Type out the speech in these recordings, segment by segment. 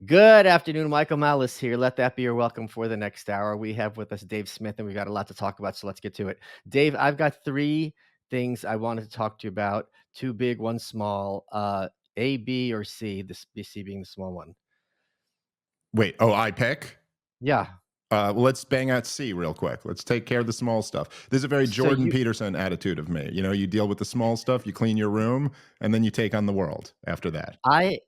Good afternoon, Michael Malice here. Let that be your welcome for the next hour. We have with us Dave Smith, and we've got a lot to talk about, so let's get to it. Dave, I've got three things I wanted to talk to you about. Two big, one small. A, B, or C. C being the small one. Wait, oh, I pick? Yeah. Well, let's bang out C real quick. Let's take care of the small stuff. There's a very So Jordan you, Peterson attitude of me. You know, you deal with the small stuff, you clean your room, and then you take on the world after that. I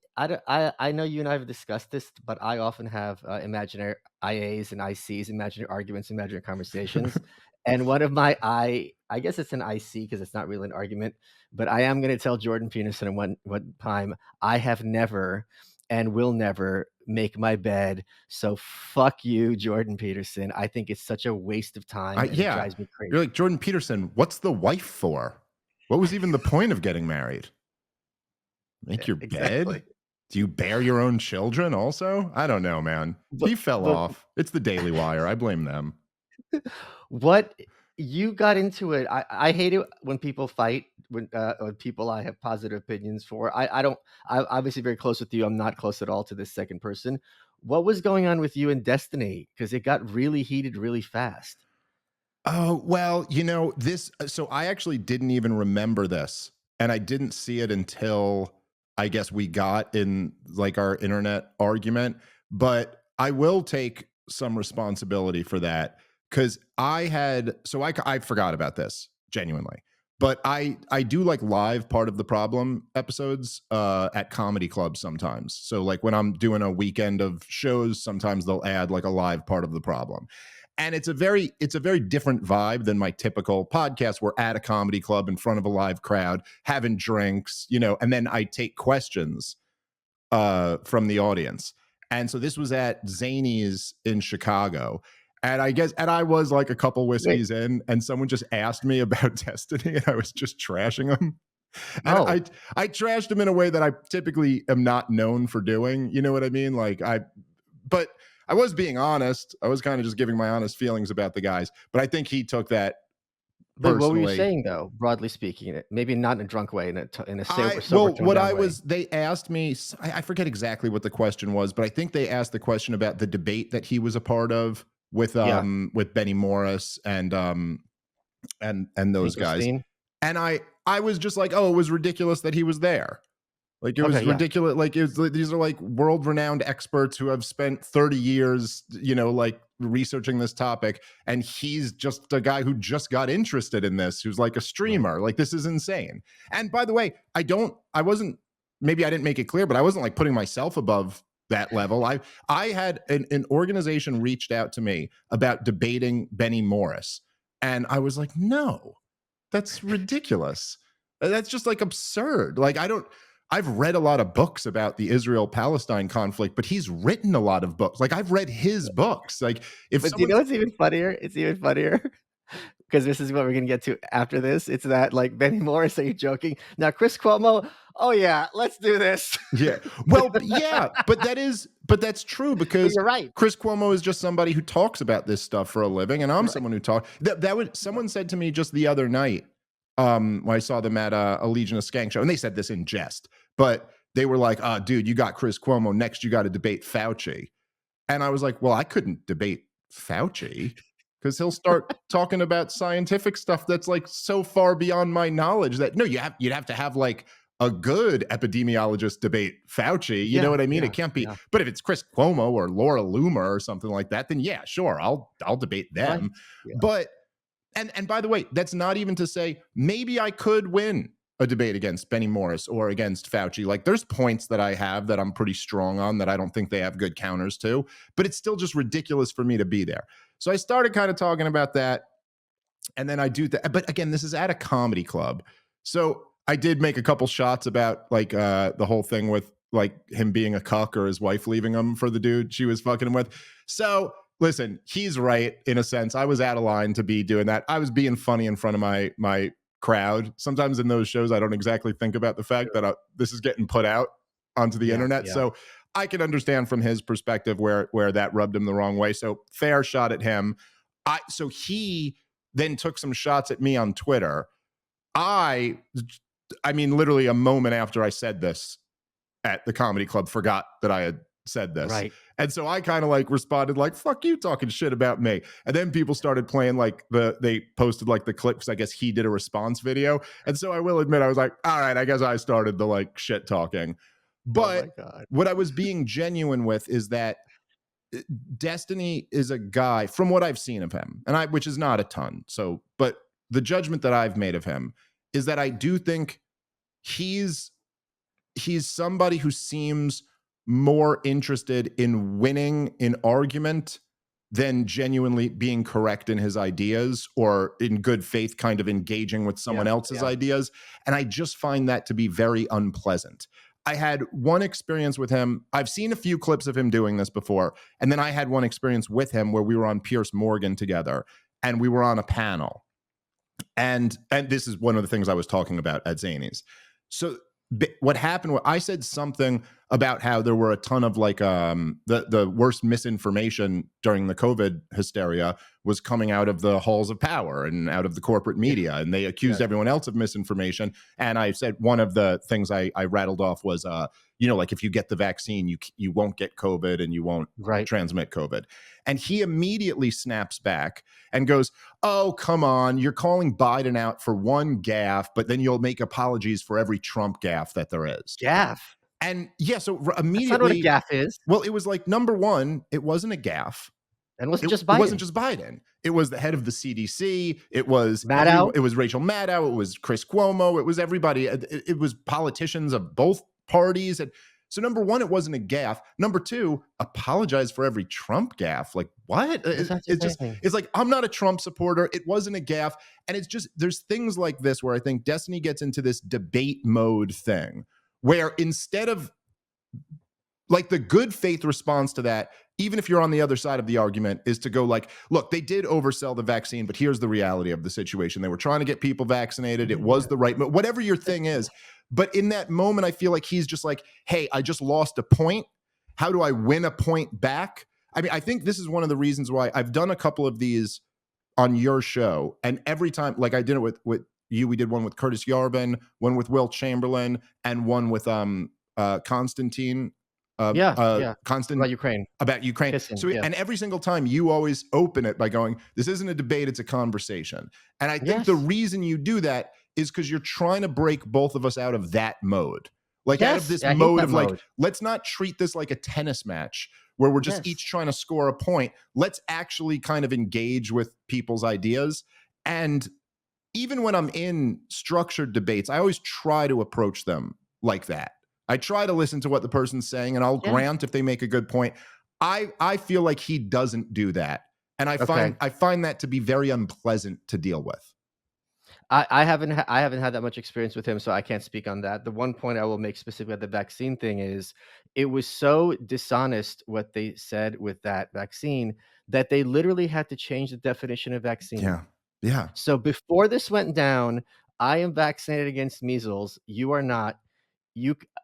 know you and I have discussed this, but I often have imaginary IAs and ICs, imaginary arguments, imaginary conversations. And one of my I guess it's an IC because it's not really an argument, but I am going to tell Jordan Peterson one time I have never and will never make my bed. So fuck you, Jordan Peterson. I think it's such a waste of time and it Yeah, drives me you're crazy. like, Jordan Peterson, what's the wife for? What was even the point of getting married? Make your Exactly. bed? Do you bear your own children also? I don't know, man. But He fell but off. It's the Daily Wire. I blame them. what you got into it. I hate it when people fight when people I have positive opinions for. I don't. I'm obviously very close with you. I'm not close at all to this second person. What was going on with you and Destiny? Because it got really heated really fast. Oh, well, you know, so I actually didn't even remember this. And I didn't see it until I guess we got in like our internet argument. But I will take some responsibility for that because I forgot about this genuinely. But I do like live part of the problem episodes at comedy clubs sometimes. So like when I'm doing a weekend of shows, sometimes they'll add like a live part of the problem, and it's a very different vibe than my typical podcast. We're at a comedy club in front of a live crowd having drinks, you know, and then I take questions from the audience. And so this was at Zany's in Chicago, and I was like a couple Wait. whiskeys in, and someone just asked me about Destiny, and I was just trashing them. And Oh, I trashed him in a way that I typically am not known for doing. You know what I mean? But I was being honest. I was kind of just giving my honest feelings about the guys. But I think he took that but what were you personally. saying though? Broadly speaking, maybe not in a drunk way, in a sober, Well, toned down way. they asked me, I forget exactly what the question was, but I think they asked the question about the debate that he was a part of Yeah, with Benny Morris and those guys. Finkelstein. And I was just like, oh, it was ridiculous that he was there. Like it Okay, was yeah. ridiculous. Like these are like world renowned experts who have spent 30 years, you know, like researching this topic. And he's just a guy who just got interested in this, who's like a Right. streamer. Like this is insane. And by the way, I wasn't, maybe I didn't make it clear, but I wasn't like putting myself above that level. I had an organization reached out to me about debating Benny Morris. And I was like, no, that's ridiculous. That's just like absurd. I've read a lot of books about the Israel Palestine conflict, but he's written a lot of books. Like I've read his books. Like if But do you know someone's what's even funnier? It's even funnier because this is what we're gonna get to after this. It's that like Benny Morris, are you joking? Now Chris Cuomo, oh yeah, let's do this. Yeah. Well, yeah, but that's true But because you're right. Chris Cuomo is just somebody who talks about this stuff for a living, and I'm You're right. someone who talks. That would Yeah. someone said to me just the other night, when I saw them at a Legion of Skank show, and they said this in jest, but they were like, dude, you got Chris Cuomo. Next, you got to debate Fauci." And I was like, well, I couldn't debate Fauci because he'll start talking about scientific stuff that's like so far beyond my knowledge that no, you'd have to have like a good epidemiologist debate Fauci. You know Yeah, what I mean? It yeah, can't be. yeah. But if it's Chris Cuomo or Laura Loomer or something like that, then yeah, sure, I'll debate Right. them. Yeah. But and by the way, that's not even to say maybe I could win a debate against Benny Morris or against Fauci. Like there's points that I have that I'm pretty strong on that I don't think they have good counters to, but it's still just ridiculous for me to be there. So I started kind of talking about that, and then I do that. But again, this is at a comedy club. So I did make a couple shots about like the whole thing with like him being a cuck or his wife leaving him for the dude she was fucking him with. So listen, he's right in a sense. I was out of line to be doing that. I was being funny in front of my crowd. Sometimes in those shows, I don't exactly think about the fact that this is getting put out onto the Yeah, internet. yeah. So I can understand from his perspective where that rubbed him the wrong way. So fair shot at him. So he then took some shots at me on Twitter. I I mean, literally a moment after I said this at the comedy club, forgot that I had said this. Right. And so I kind of like responded like, fuck you talking shit about me. And then people started playing like they posted like the clip because I guess he did a response video. And so I will admit, I was like, all right, I guess I started the like shit talking. Oh But my god. what I was being genuine with is that Destiny is a guy from what I've seen of him, and which is not a ton. So, but the judgment that I've made of him is that I do think he's somebody who seems more interested in winning an argument than genuinely being correct in his ideas or in good faith kind of engaging with someone Yeah, else's yeah. ideas. And I just find that to be very unpleasant. I had one experience with him. I've seen a few clips of him doing this before. And then I had one experience with him where we were on Piers Morgan together and we were on a panel. And this is one of the things I was talking about at Zany's. So what happened, I said something about how there were a ton of like the worst misinformation during the COVID hysteria was coming out of the halls of power and out of the corporate media, and they accused Yes. everyone else of misinformation. And I said one of the things I rattled off was like if you get the vaccine, you won't get COVID and you won't Right. transmit COVID. And he immediately snaps back and goes, oh, come on, you're calling Biden out for one gaffe, but then you'll make apologies for every Trump gaffe that there is. Gaffe. And yeah, so That's not what a immediately, gaffe is. well, it was like, number one, it wasn't a gaffe. And it wasn't It, just it wasn't Biden. just Biden. It was the head of the CDC. It was Maddow. it was Rachel Maddow. It was Chris Cuomo. It was everybody. It was politicians of both parties. And so number one, it wasn't a gaffe. Number two, apologize for every Trump gaffe. Like what? It's like, I'm not a Trump supporter. It wasn't a gaffe. And it's just, there's things like this where I think Destiny gets into this debate mode thing where instead of like the good faith response to that, even if you're on the other side of the argument, is to go like, look, they did oversell the vaccine, but here's the reality of the situation. They were trying to get people vaccinated. It was the right, whatever your thing is. But in that moment, I feel like he's just like, hey, I just lost a point. How do I win a point back? I mean, I think this is one of the reasons why I've done a couple of these on your show. And every time, like I did it with you, we did one with Curtis Yarvin, one with Will Chamberlain, and one with Constantine. Constant about Ukraine. Kissing, So, yeah. and every single time you always open it by going, this isn't a debate, it's a conversation. And I think the reason you do that is because you're trying to break both of us out of that mode. Like out of this mode of like, let's not treat this like a tennis match where we're just each trying to score a point. Let's actually kind of engage with people's ideas. And even when I'm in structured debates, I always try to approach them like that. I try to listen to what the person's saying, and I'll grant if they make a good point. I feel like he doesn't do that, and I find that to be very unpleasant to deal with. I haven't had that much experience with him, so I can't speak on that. The one point I will make specifically about the vaccine thing is it was so dishonest what they said with that vaccine that they literally had to change the definition of vaccine. Yeah. Yeah. So before this went down, I am vaccinated against measles. You are not.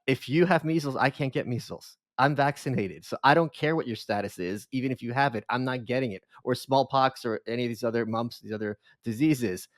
If you have measles, I can't get measles. I'm vaccinated. So I don't care what your status is. Even if you have it, I'm not getting it. Or smallpox or any of these other mumps, these other diseases.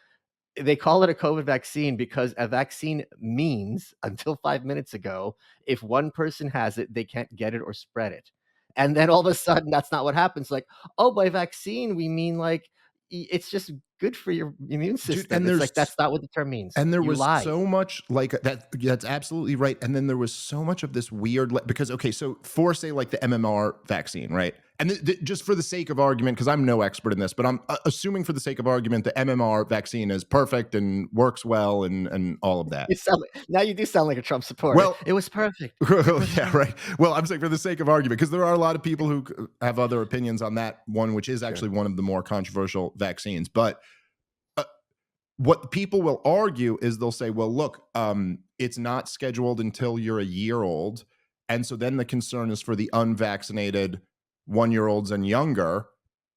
They call it a COVID vaccine because a vaccine means, until 5 minutes ago, if one person has it, they can't get it or spread it. And then all of a sudden, that's not what happens. Like, oh, by vaccine, we mean like it's just good for your immune system. Dude, and it's like that's not what the term means. And there You was lied. so much like that. That's absolutely right. And then there was so much of this weird because okay, so for say like the MMR vaccine, right? And just for the sake of argument, because I'm no expert in this, but I'm assuming for the sake of argument, the MMR vaccine is perfect and works well and all of that. Now you do sound like a Trump supporter. Well, it was perfect. Yeah, right. Well, I'm saying for the sake of argument, because there are a lot of people who have other opinions on that one, which is actually one of the more controversial vaccines. But what people will argue is they'll say, well, look, it's not scheduled until you're a year old. And so then the concern is for the unvaccinated 1-year-olds and younger.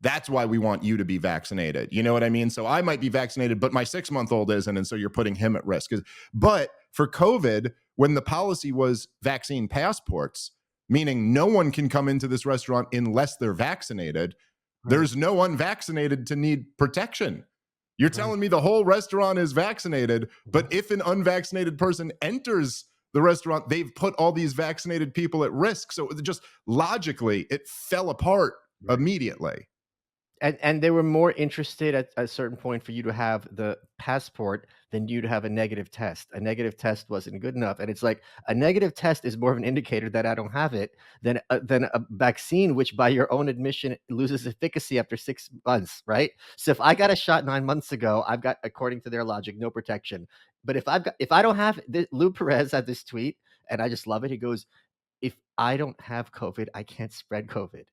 That's why we want you to be vaccinated. You know what I mean? So I might be vaccinated, but my 6-month-old isn't. And so you're putting him at risk. But for COVID, when the policy was vaccine passports, meaning no one can come into this restaurant unless they're vaccinated, there's no unvaccinated to need protection. You're telling me the whole restaurant is vaccinated, but if an unvaccinated person enters the restaurant, they've put all these vaccinated people at risk. So just logically, it fell apart Right. immediately. And they were more interested at a certain point for you to have the passport than you to have a negative test. A negative test wasn't good enough, and it's like a negative test is more of an indicator that I don't have it than a vaccine, which by your own admission loses efficacy after 6 months, right? So if I got a shot 9 months ago, I've got, according to their logic, no protection. But if I don't have Lou Perez had this tweet, and I just love it. He goes, "If I don't have COVID, I can't spread COVID."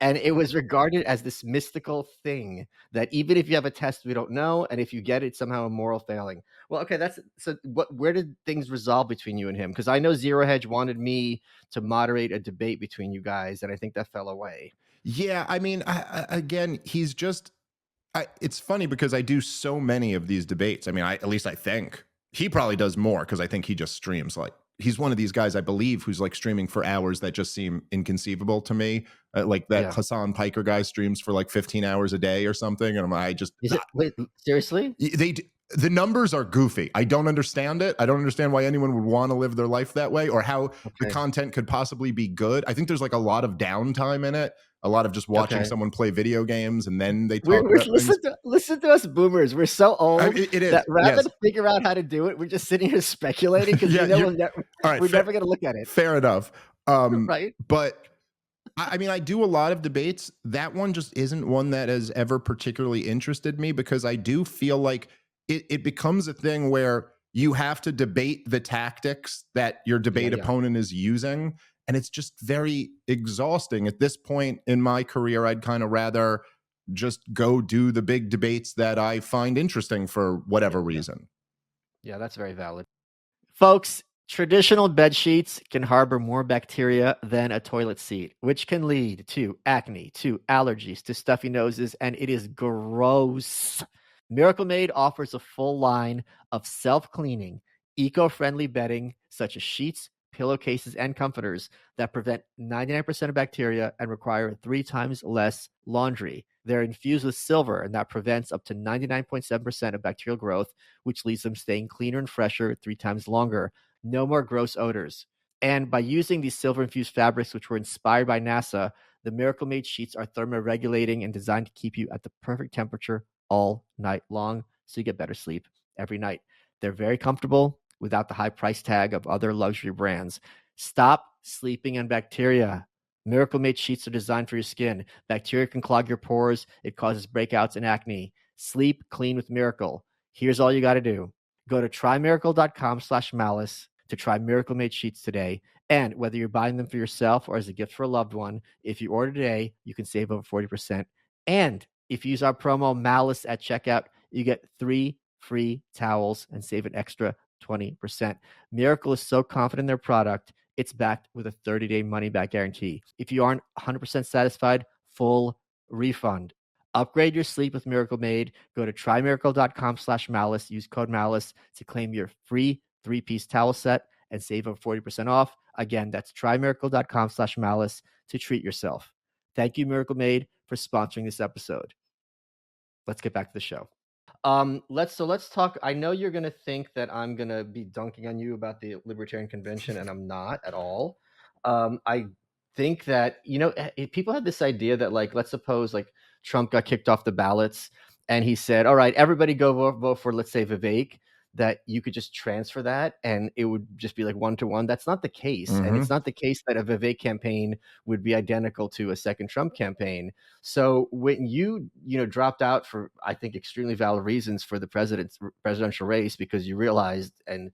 And it was regarded as this mystical thing that even if you have a test, we don't know, and if you get it, somehow a moral failing. Well, okay, that's so where did things resolve between you and him? Because I know Zero Hedge wanted me to moderate a debate between you guys, and I think that fell away. Yeah, I mean, again, he's just. It's funny because I do so many of these debates. I mean, at least I think he probably does more because I think he just streams like he's one of these guys I believe who's like streaming for hours that just seem inconceivable to me. Like that Yeah. Hassan Piker guy streams for like 15 hours a day or something, and I just Is it wait, seriously? the numbers are goofy. I don't understand it. I don't understand why anyone would want to live their life that way or how the Okay. content could possibly be good. I think there's like a lot of downtime in it, a lot of just watching Okay. someone play video games and then they talk We're about things. listen to us boomers. We're so old It that is. rather Yes. than figure out how to do it, we're just sitting here speculating because Yeah. we know All right. we're never gonna look at it, Fair enough. right? But I mean, I do a lot of debates. That one just isn't one that has ever particularly interested me because I do feel like it becomes a thing where you have to debate the tactics that your Yeah, debate yeah. opponent is using. And it's just very exhausting. At this point in my career, I'd kind of rather just go do the big debates that I find interesting for Yeah, whatever yeah. reason. Yeah, that's very valid. Folks, traditional bed sheets can harbor more bacteria than a toilet seat, which can lead to acne, to allergies, to stuffy noses, and it is gross. Miracle Made offers a full line of self-cleaning, eco-friendly bedding such as sheets, pillowcases, and comforters that prevent 99% of bacteria and require 3 times less laundry. They're infused with silver, and that prevents up to 99.7% of bacterial growth, which leaves them staying cleaner and fresher 3 times longer. No more gross odors. And by using these silver infused fabrics, which were inspired by NASA, the Miracle Made sheets are thermoregulating and designed to keep you at the perfect temperature all night long so you get better sleep every night. They're very comfortable without the high price tag of other luxury brands. Stop sleeping on bacteria. Miracle Made sheets are designed for your skin. Bacteria can clog your pores. It causes breakouts and acne. Sleep clean with Miracle. Here's all you got to do. Go to trymiracle.com/malice to try Miracle Made sheets today. And whether you're buying them for yourself or as a gift for a loved one, if you order today, you can save over 40%. And if you use our promo Malice at checkout, you get 3 free towels and save an extra 20%. Miracle is so confident in their product, it's backed with a 30-day money-back guarantee. If you aren't 100% satisfied, full refund. Upgrade your sleep with Miracle Made. Go to trymiracle.com/malice. Use code malice to claim your free 3-piece towel set and save over 40% off. Again, that's trymiracle.com/malice to treat yourself. Thank you, Miracle Made, for sponsoring this episode. Let's get back to the show. Let's talk. I know you're gonna think that I'm gonna be dunking on you about the Libertarian Convention, and I'm not at all. I think that people have this idea that, like, let's suppose like Trump got kicked off the ballots, and he said, "All right, everybody go vote for, let's say, Vivek." That you could just transfer that, and it would just be like 1-to-1. That's not the case, and it's Hmm. not the case that a Vivek campaign would be identical to a second Trump campaign. So when you dropped out for, I think, extremely valid reasons for the presidential race, because you realized, and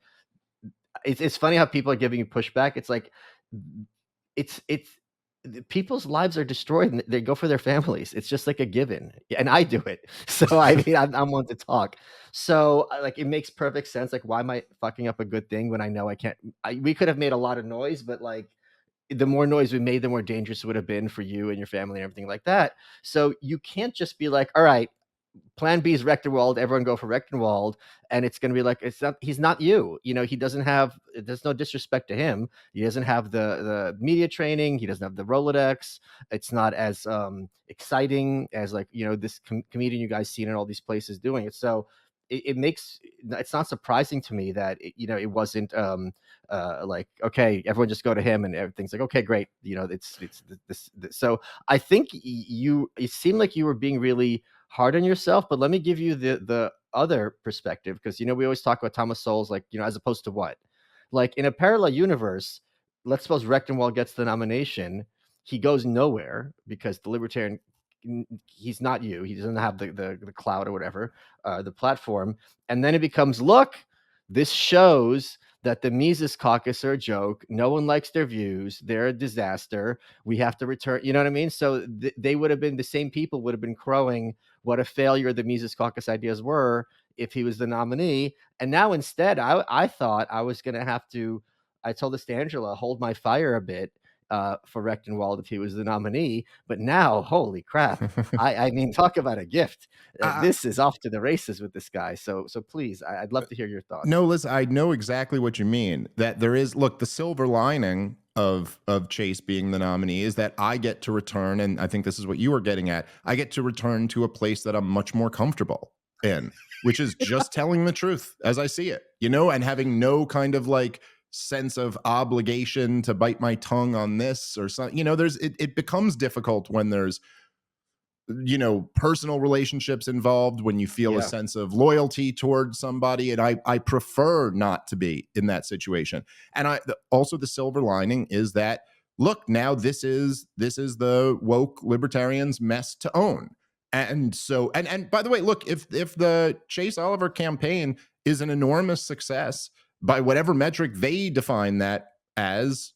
it's funny how people are giving you pushback. It's like it's people's lives are destroyed and they go for their families. It's just like a given, and I do it. So I mean, I'm one to talk. So like, it makes perfect sense. Like, why am I fucking up a good thing when I know I can't? We could have made a lot of noise, but like, the more noise we made, the more dangerous it would have been for you and your family and everything like that. So you can't just be like, all right, plan B is Rectenwald, everyone go for Rectenwald. And it's going to be like, he's not you. He doesn't have, there's no disrespect to him. He doesn't have the media training. He doesn't have the Rolodex. It's not as exciting as, like, this comedian you guys seen in all these places doing it. So it makes it's not surprising to me that it wasn't like, okay, everyone just go to him and everything's like, okay, great, this. So I think it seemed like you were being really hard on yourself, but let me give you the other perspective, because we always talk about Thomas Sowell's, like, as opposed to what, like, in a parallel universe, let's suppose Rectenwald gets the nomination, he goes nowhere because the Libertarian, he's not you. He doesn't have the clout or whatever, the platform. And then it becomes, look, this shows that the Mises Caucus are a joke. No one likes their views. They're a disaster. We have to return. You know what I mean? So they would have been, the same people would have been crowing what a failure the Mises Caucus ideas were if he was the nominee. And now instead, I thought I was going to have to. I told this to Angela, hold my fire a bit for Rectenwald if he was the nominee. But now, holy crap! I mean, talk about a gift. I, This is off to the races with this guy. So please, I'd love to hear your No, thoughts. listen, I know exactly what you mean. That there is, look, the silver lining of Chase being the nominee is that I get to return, and I think this is what you were getting at. I get to return to a place that I'm much more comfortable in, which is just telling the truth as I see it, and having no kind of like sense of obligation to bite my tongue on this or something. It becomes difficult when there's personal relationships involved, when you feel a Yeah, sense of loyalty towards somebody, and I prefer not to be in that situation. And also the silver lining is that, look, now this is the woke libertarians mess to own. And so, and by the way, look, if the Chase Oliver campaign is an enormous success by whatever metric they define that as,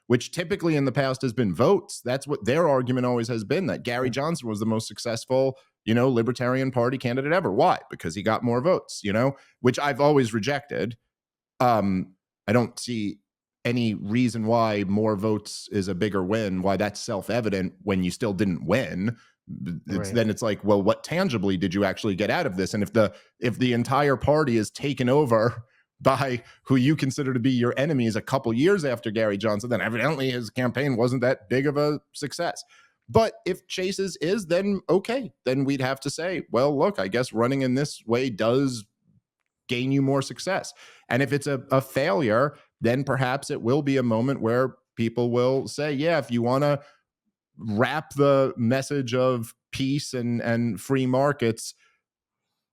which typically in the past has been votes. That's what their argument always has been, that Gary yeah, Johnson was the most successful, Libertarian Party candidate ever. Why? Because he got more votes, which I've always rejected. I don't see any reason why more votes is a bigger win, why that's self-evident when you still didn't win. It's right. then it's like, well, what tangibly did you actually get out of this? And if the entire party is taken over by who you consider to be your enemies a couple years after Gary Johnson, then evidently his campaign wasn't that big of a success. But if Chase's is, then okay, then we'd have to say, well, look, I guess running in this way does gain you more success. And if it's a failure, then perhaps it will be a moment where people will say, yeah, if you want to wrap the message of peace and free markets,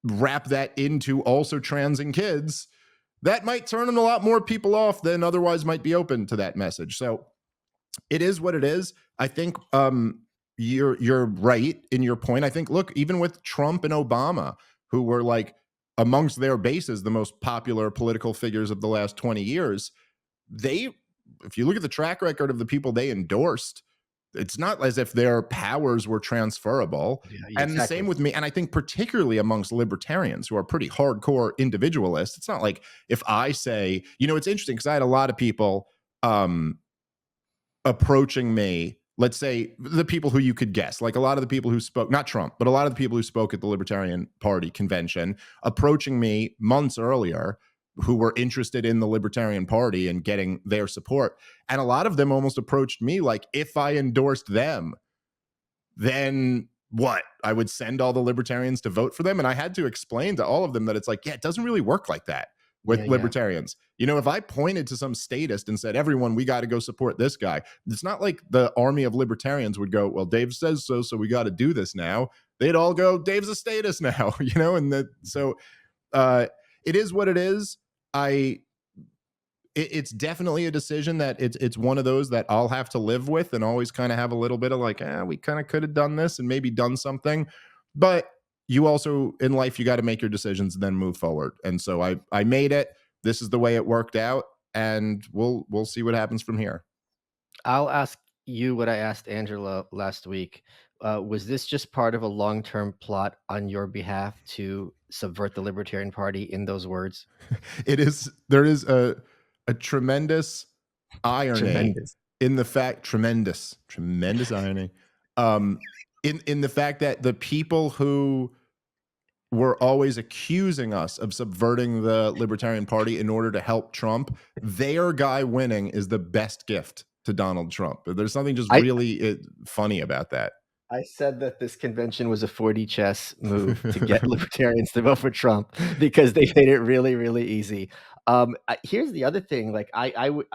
wrap that into also trans and kids, that might turn a lot more people off than otherwise might be open to that message. So it is what it is. I think you're right in your point. I think, look, even with Trump and Obama, who were like amongst their bases the most popular political figures of the last 20 years, they, if you look at the track record of the people they endorsed, it's not as if their powers were transferable. Yeah, And the same exactly. with me. And I think particularly amongst libertarians who are pretty hardcore individualists, it's not like if I say, it's interesting because I had a lot of people approaching me, let's say the people who you could guess, like a lot of the people who spoke, not Trump, but a lot of the people who spoke at the Libertarian Party convention, approaching me months earlier, who were interested in the Libertarian Party and getting their support. And a lot of them almost approached me like, if I endorsed them, then what? I would send all the libertarians to vote for them. And I had to explain to all of them that it's like, yeah, it doesn't really work like that Yeah, with yeah, libertarians. If I pointed to some statist and said, everyone, we got to go support this guy, it's not like the army of libertarians would go, well, Dave says so, so we got to do this now. They'd all go, Dave's a statist now, uh, it is what it is. I it's definitely a decision that it's one of those that I'll have to live with and always kind of have a little bit of like, we kind of could have done this and maybe done something. But you also in life, you got to make your decisions and then move forward. And so I made it. This is the way it worked out, and we'll see what happens from here. I'll ask you what I asked Angela last week. Was this just part of a long-term plot on your behalf to subvert the Libertarian Party, in those words? There is a tremendous irony Tremendous. in the fact, tremendous irony, um in the fact that the people who were always accusing us of subverting the Libertarian Party in order to help Trump, their guy winning is the best gift to Donald Trump. There's something just I really funny about that. I said that this convention was a 4D chess move to get libertarians to vote for Trump because they made it really, really easy. Here's the other thing, like, I would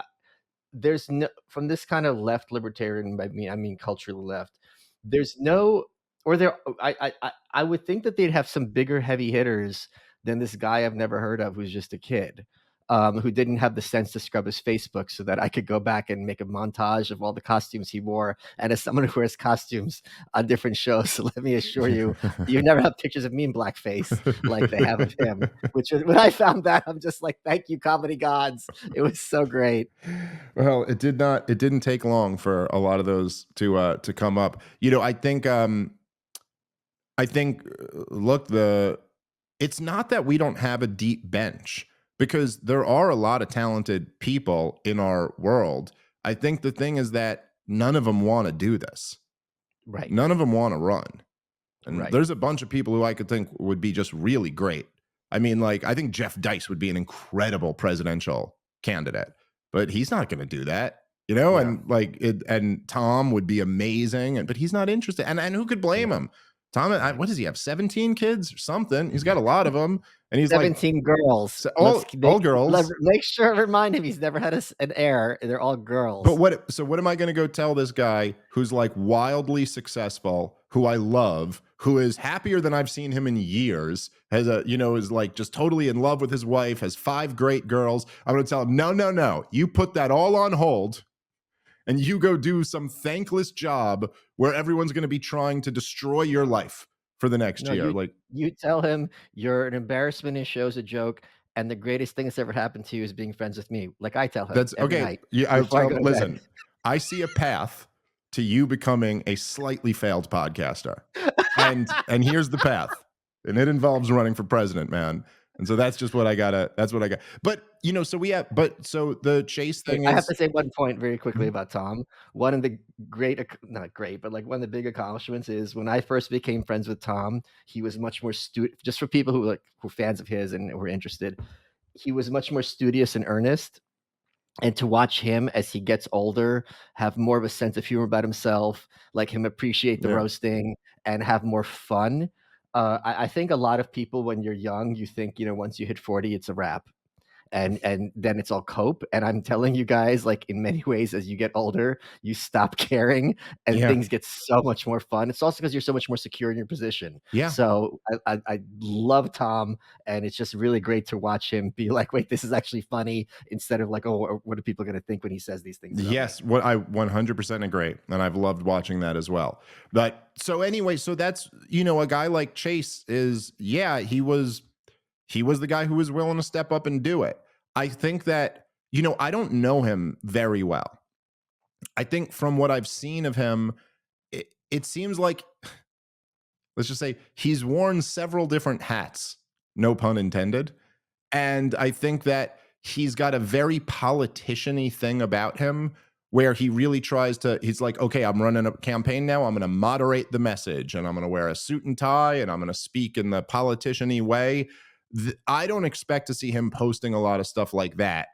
there's no from this kind of left libertarian, I mean culturally left, there's no or there I would think that they'd have some bigger heavy hitters than this guy I've never heard of who's just a kid, who didn't have the sense to scrub his Facebook so that I could go back and make a montage of all the costumes he wore. And as someone who wears costumes on different shows, let me assure you, you never have pictures of me in blackface like they have of him. Which is when I found that, I'm just like, thank you, comedy gods. It was so great. Well, it didn't take long for a lot of those to come up. I think look, the it's not that we don't have a deep bench, because there are a lot of talented people in our world. I think the thing is that none of them want to do this. Right, None of them want to run. And right. there's a bunch of people who I could think would be just really great. I mean, like, I think Jeff Dice would be an incredible presidential candidate, but he's not going to do that, No, and like and Tom would be amazing, but he's not interested. And who could blame no, him? Tom, right. what does he have? 17 kids or something? He's got a lot of them, and he's like, 17 girls. Let's all girls. make sure remind him he's never had an heir. They're all But girls. what am I going to go tell this guy who's like wildly successful, who I love, who is happier than I've seen him in years, has is like just totally in love with his wife, has 5 great girls. I'm going to tell him, no, no, no, you put that all on hold and you go do some thankless job where everyone's going to be trying to destroy your life for the next No, year. you Like, you tell him you're an embarrassment and show's a joke, and the greatest thing that's ever happened to you is being friends with me. Like I tell him that's every okay. night Yeah, I before I tell go him, to bed. listen, I see a path to you becoming a slightly failed podcaster. And here's the path. And it involves running for president, man. And so that's just what I gotta that's what I got. But so the Chase Wait, thing I have is. to say one point very quickly Mhm. about Tom. One of the not great, but like one of the big accomplishments is when I first became friends with Tom, he was much more just for people who who are fans of his and were interested. He was much more studious and earnest. And to watch him as he gets older have more of a sense of humor about himself, like him appreciate the Yeah. roasting and have more fun. I think a lot of people when you're young, you think, once you hit 40, it's a wrap and then it's all cope. And I'm telling you guys, like in many ways, as you get older, you stop caring and Yeah. things get so much more fun. It's also because you're so much more secure in your position. Yeah. So I love Tom, and it's just really great to watch him be like, wait, this is actually funny instead of like, oh, what are people going to think when he says these things about me? Yes, what I 100% agree, and I've loved watching that as well. But so anyway, so that's a guy like Chase is, yeah, he was the guy who was willing to step up and do it. I think that I don't know him very well. I think from what I've seen of him, it seems like, let's just say, he's worn several different hats, no pun intended. And I think that he's got a very politician-y thing about him where he really tries to, he's like, okay, I'm running a campaign now. I'm going to moderate the message and I'm going to wear a suit and tie and I'm going to speak in the politician-y way. I don't expect to see him posting a lot of stuff like that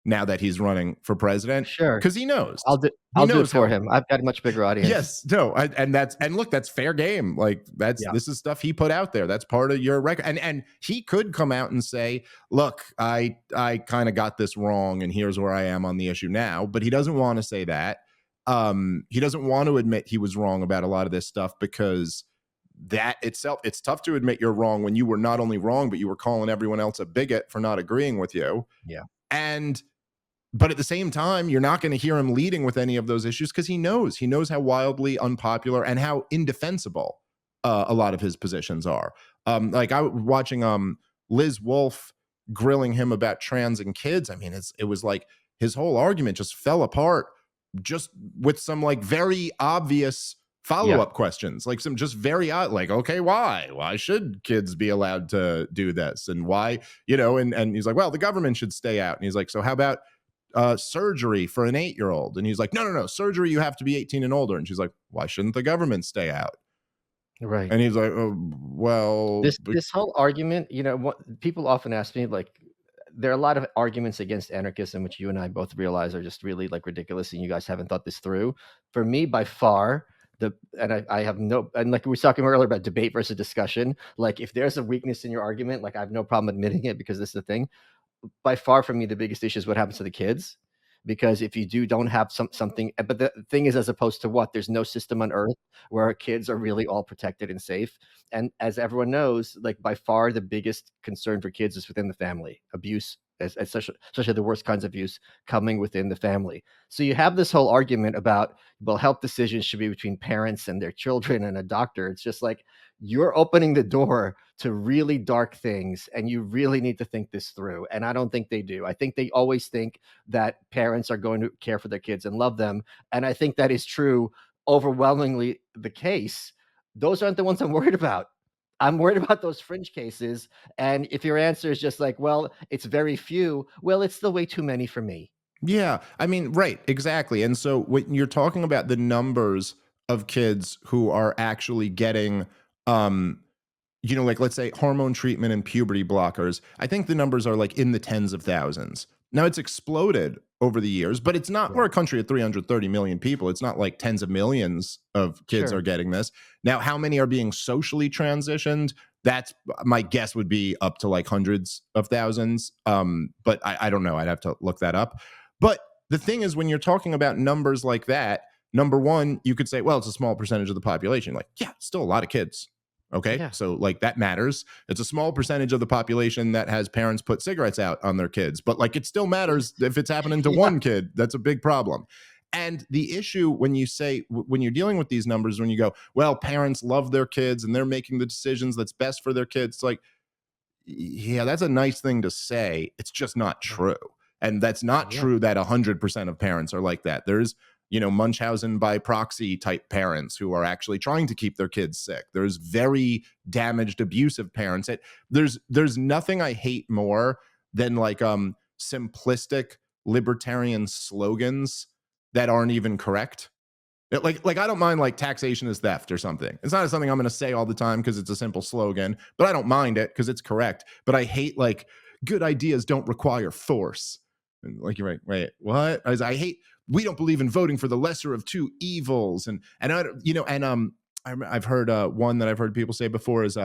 now that he's running for president, Sure. because he knows. I'll do He I'll do it knows for how. him. I've got a much bigger audience. Yes, no, and look, that's fair game. Like, Yeah. this is stuff he put out there. That's part of your record. And he could come out and say, "Look, I kind of got this wrong, and here's where I am on the issue now." But he doesn't want to say that. He doesn't want to admit he was wrong about a lot of this stuff, because that itself, it's tough to admit you're wrong when you were not only wrong, but you were calling everyone else a bigot for not agreeing with you. Yeah. And but at the same time, you're not going to hear him leading with any of those issues, because he knows how wildly unpopular and how indefensible a lot of his positions are. Like, I was watching Liz Wolfe grilling him about trans and kids. I mean, it was like his whole argument just fell apart just with some like very obvious follow Yeah. up questions, like some just very odd, like, okay, why should kids be allowed to do this, and why, and he's like, well, the government should stay out, and he's like, so how about surgery for an 8-year-old? And he's like, no, no, no, surgery, you have to be 18 and older. And she's like, why shouldn't the government stay out? Right. And he's like, oh, well, This whole argument, what people often ask me, like, there are a lot of arguments against anarchism, which you and I both realize are just really like ridiculous, and you guys haven't thought this through. For me, by far, I have no, and like we were talking earlier about debate versus discussion. Like if there's a weakness in your argument, like I have no problem admitting it because this is the thing. By far for me the biggest issue is what happens to the kids, because if you don't have something, but the thing is, as opposed to what, there's no system on earth where our kids are really all protected and safe. And as everyone knows, like by far the biggest concern for kids is within the family abuse, especially the worst kinds of abuse coming within the family. So you have this whole argument about, well, health decisions should be between parents and their children and a doctor. It's just like you're opening the door to really dark things, and you really need to think this through. And I don't think they do. I think they always think that parents are going to care for their kids and love them. And I think that is true, overwhelmingly the case. Those aren't the ones I'm worried about. I'm worried about those fringe cases. And if your answer is just like, well, it's very few, well, it's still way too many for me. Yeah, I mean, right, exactly. And so when you're talking about the numbers of kids who are actually getting, um, like let's say hormone treatment and puberty blockers, I think the numbers are like in the tens of thousands. Now it's exploded over the years, but it's not, we're Yeah, a country of 330 million people. It's not like tens of millions of kids are sure. getting this. Now, how many are being socially transitioned? That's my guess would be up to like hundreds of thousands. But I don't know. I'd have to look that up. But the thing is, when you're talking about numbers like that, number one, you could say, well, it's a small percentage of the population. Like, yeah, still a lot of kids. Okay. Yeah. So, like, that matters. It's a small percentage of the population that has parents put cigarettes out on their kids, but like, it still matters if it's happening to Yeah. one kid. That's a big problem. And the issue when you say, when you're dealing with these numbers, when you go, well, parents love their kids and they're making the decisions that's best for their kids, it's like, yeah, that's a nice thing to say. It's just not Yeah. true. And that's not Yeah. true that 100% of parents are like that. There's, Munchausen by proxy type parents who are actually trying to keep their kids sick. There's very damaged, abusive parents. There's nothing I hate more than like simplistic libertarian slogans that aren't even correct. Like I don't mind like taxation is theft or something. It's not something I'm going to say all the time because it's a simple slogan, but I don't mind it because it's correct. But I hate like good ideas don't require force. And like you're right, right? What? As I hate. We don't believe in voting for the lesser of two evils, and I, I've heard one that I've heard people say before is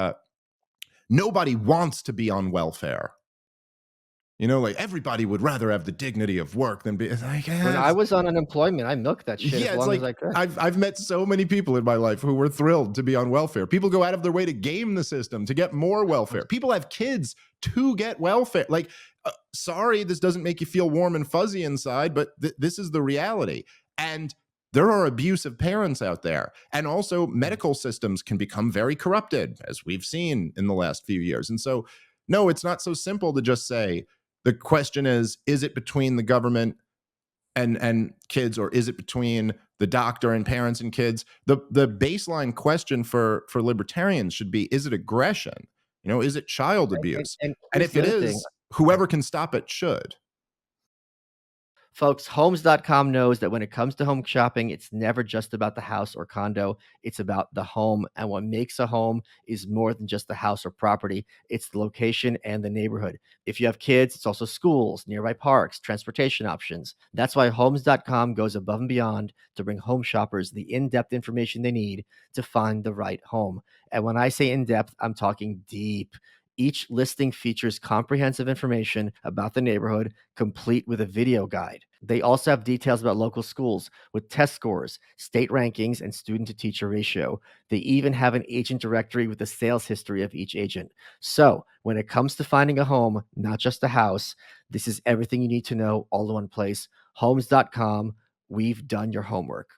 nobody wants to be on welfare. Like everybody would rather have the dignity of work than be like, When I was on unemployment, I milked that shit as yeah, it's long as like I could. I've met so many people in my life who were thrilled to be on welfare. People go out of their way to game the system to get more welfare. People have kids to get welfare. Like, sorry, this doesn't make you feel warm and fuzzy inside, but this is the reality. And there are abusive parents out there. And also, medical systems can become very corrupted, as we've seen in the last few years. And so, no, it's not so simple to just say, the question is it between the government and kids, or is it between the doctor and parents and kids? The baseline question for libertarians should be, is it aggression? Is it child abuse? And And here's if the it other thing. is, whoever can stop it should. Folks, homes.com knows that when it comes to home shopping, it's never just about the house or condo. It's about the home. And what makes a home is more than just the house or property. It's the location and the neighborhood. If you have kids, it's also schools, nearby parks, transportation options. That's why homes.com goes above and beyond to bring home shoppers the in-depth information they need to find the right home. And when I say in-depth, I'm talking deep. Each listing features comprehensive information about the neighborhood, complete with a video guide. They also have details about local schools with test scores, state rankings, and student to teacher ratio. They even have an agent directory with the sales history of each agent. So, when it comes to finding a home, not just a house, this is everything you need to know all in one place. Homes.com, we've done your homework.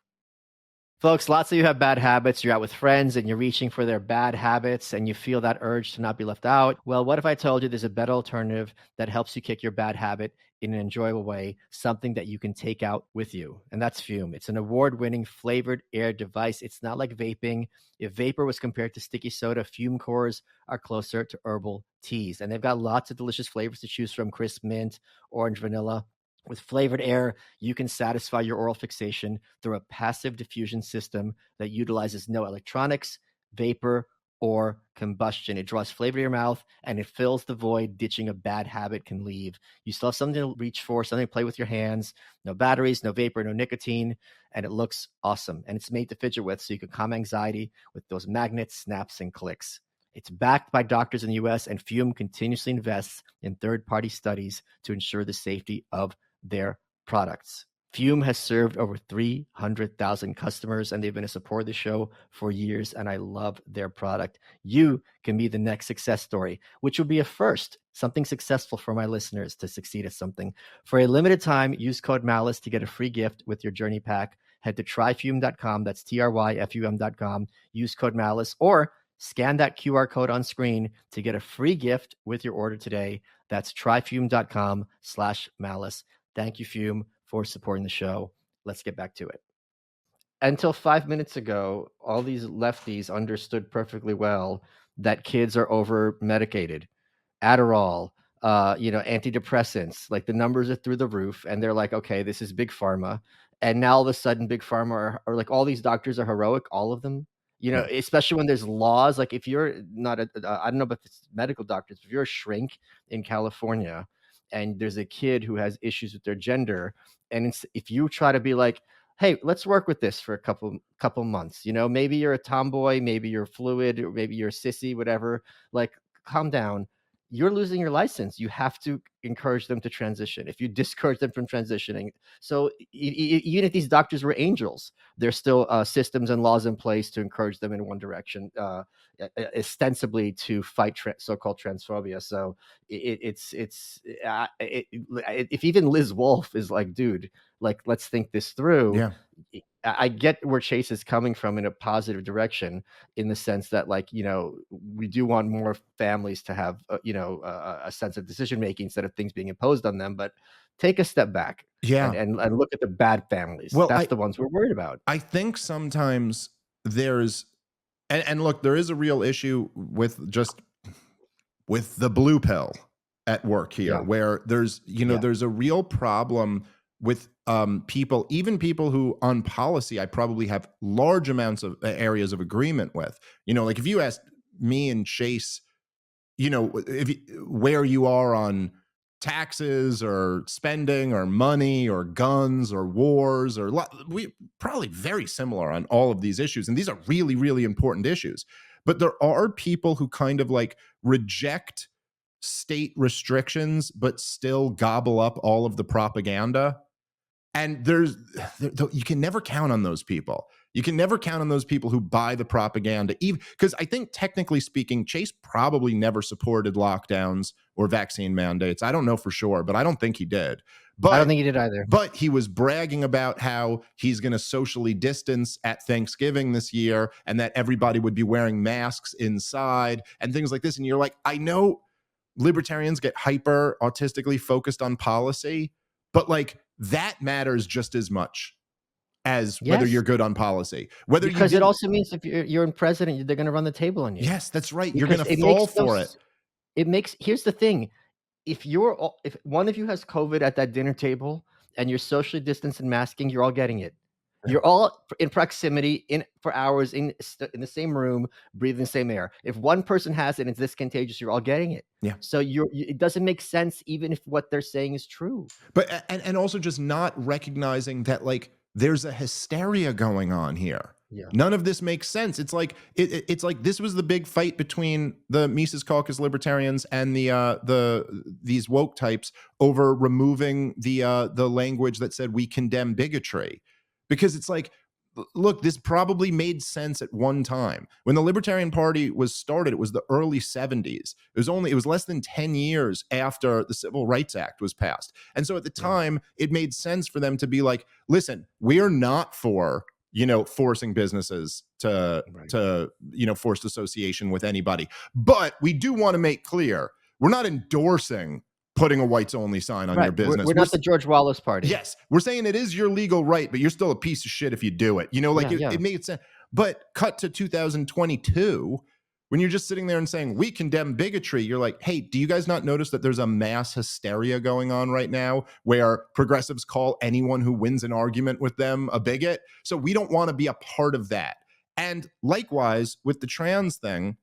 Folks, lots of you have bad habits. You're out with friends and you're reaching for their bad habits and you feel that urge to not be left out. Well, what if I told you there's a better alternative that helps you kick your bad habit in an enjoyable way, something that you can take out with you? And that's Fume. It's an award-winning flavored air device. It's not like vaping. If vapor was compared to sticky soda, Fume cores are closer to herbal teas. And they've got lots of delicious flavors to choose from: crisp mint, orange vanilla. With flavored air, you can satisfy your oral fixation through a passive diffusion system that utilizes no electronics, vapor, or combustion. It draws flavor to your mouth and it fills the void ditching a bad habit can leave. You still have something to reach for, something to play with your hands. No batteries, no vapor, no nicotine, and it looks awesome. And it's made to fidget with, so you can calm anxiety with those magnets, snaps, and clicks. It's backed by doctors in the US, and Fume continuously invests in third-party studies to ensure the safety of their products. Fume has served over 300,000 customers, and they've been a supporter of the show for years, and I love their product. You can be the next success story, which would be a first, something successful for my listeners to succeed at something. For a limited time, use code MALICE to get a free gift with your journey pack. Head to tryfume.com, that's TRYFUM.com, use code MALICE, or scan that QR code on screen to get a free gift with your order today. That's tryfume.com/malice. Thank you, Fume, for supporting the show. Let's get back to it. Until 5 minutes ago, all these lefties understood perfectly well that kids are over medicated. Adderall, antidepressants, like the numbers are through the roof, and they're like, okay, this is big pharma. And now all of a sudden, big pharma are like, all these doctors are heroic, all of them. Yeah. Especially when there's laws. Like if you're not I don't know about it's medical doctors, if you're a shrink in California and there's a kid who has issues with their gender, and if you try to be like, hey, let's work with this for a couple months, maybe you're a tomboy, maybe you're fluid, or maybe you're a sissy, whatever, like calm down. You're losing your license. You have to encourage them to transition. If you discourage them from transitioning, so even if these doctors were angels, there's still systems and laws in place to encourage them in one direction, ostensibly to fight so-called transphobia. So if even Liz Wolfe is like, dude, like let's think this through. Yeah. I get where Chase is coming from in a positive direction, in the sense that, like, we do want more families to have, a sense of decision making instead of things being imposed on them. But take a step back Yeah. and look at the bad families. Well, That's the ones we're worried about. I think sometimes there's and look, there is a real issue with the blue pill at work here, Yeah. where there's Yeah. there's a real problem with people, even people who on policy I probably have large amounts of areas of agreement with. Like if you asked me and Chase, where you are on taxes or spending or money or guns or wars, or we probably very similar on all of these issues, and these are really, really important issues. But there are people who kind of like reject state restrictions but still gobble up all of the propaganda. And you can never count on those people. You can never count on those people who buy the propaganda, even because I think technically speaking, Chase probably never supported lockdowns or vaccine mandates. I don't know for sure, but I don't think he did. I don't But think he did either. but he was bragging about how he's going to socially distance at Thanksgiving this year, and that everybody would be wearing masks inside and things like this. And you're like, I know libertarians get hyper autistically focused on policy, but like that matters just as much as whether Yes, you're good on policy. Whether you because it didn't, also means if you're in president, they're going to run the table on you. yes, that's right. You're Because going to it fall makes for it. here's the thing. If one of you has COVID at that dinner table and you're socially distanced and masking, you're all getting it. Yeah. You're all in proximity for hours in the same room, breathing the same air. If one person has it and it's this contagious, you're all getting it. Yeah. So it doesn't make sense, even if what they're saying is true. But and also just not recognizing that like there's a hysteria going on here. Yeah. None of this makes sense. It's like it's like this was the big fight between the Mises Caucus libertarians and these woke types over removing the language that said we condemn bigotry, because it's like, look, this probably made sense at one time when the Libertarian Party was started. It was the early 70s. It was less than 10 years after the Civil Rights Act was passed, and so at the time it made sense for them to be like, listen, we are not for forcing businesses to forced association with anybody. But we do want to make clear we're not endorsing putting a whites only sign on your business. We're not the George Wallace Party. Yes, we're saying it is your legal right, but you're still a piece of shit if you do it. It made sense. But cut to 2022, when you're just sitting there and saying we condemn bigotry, you're like, hey, do you guys not notice that there's a mass hysteria going on right now where progressives call anyone who wins an argument with them a bigot? So we don't want to be a part of that. And likewise with the trans thing,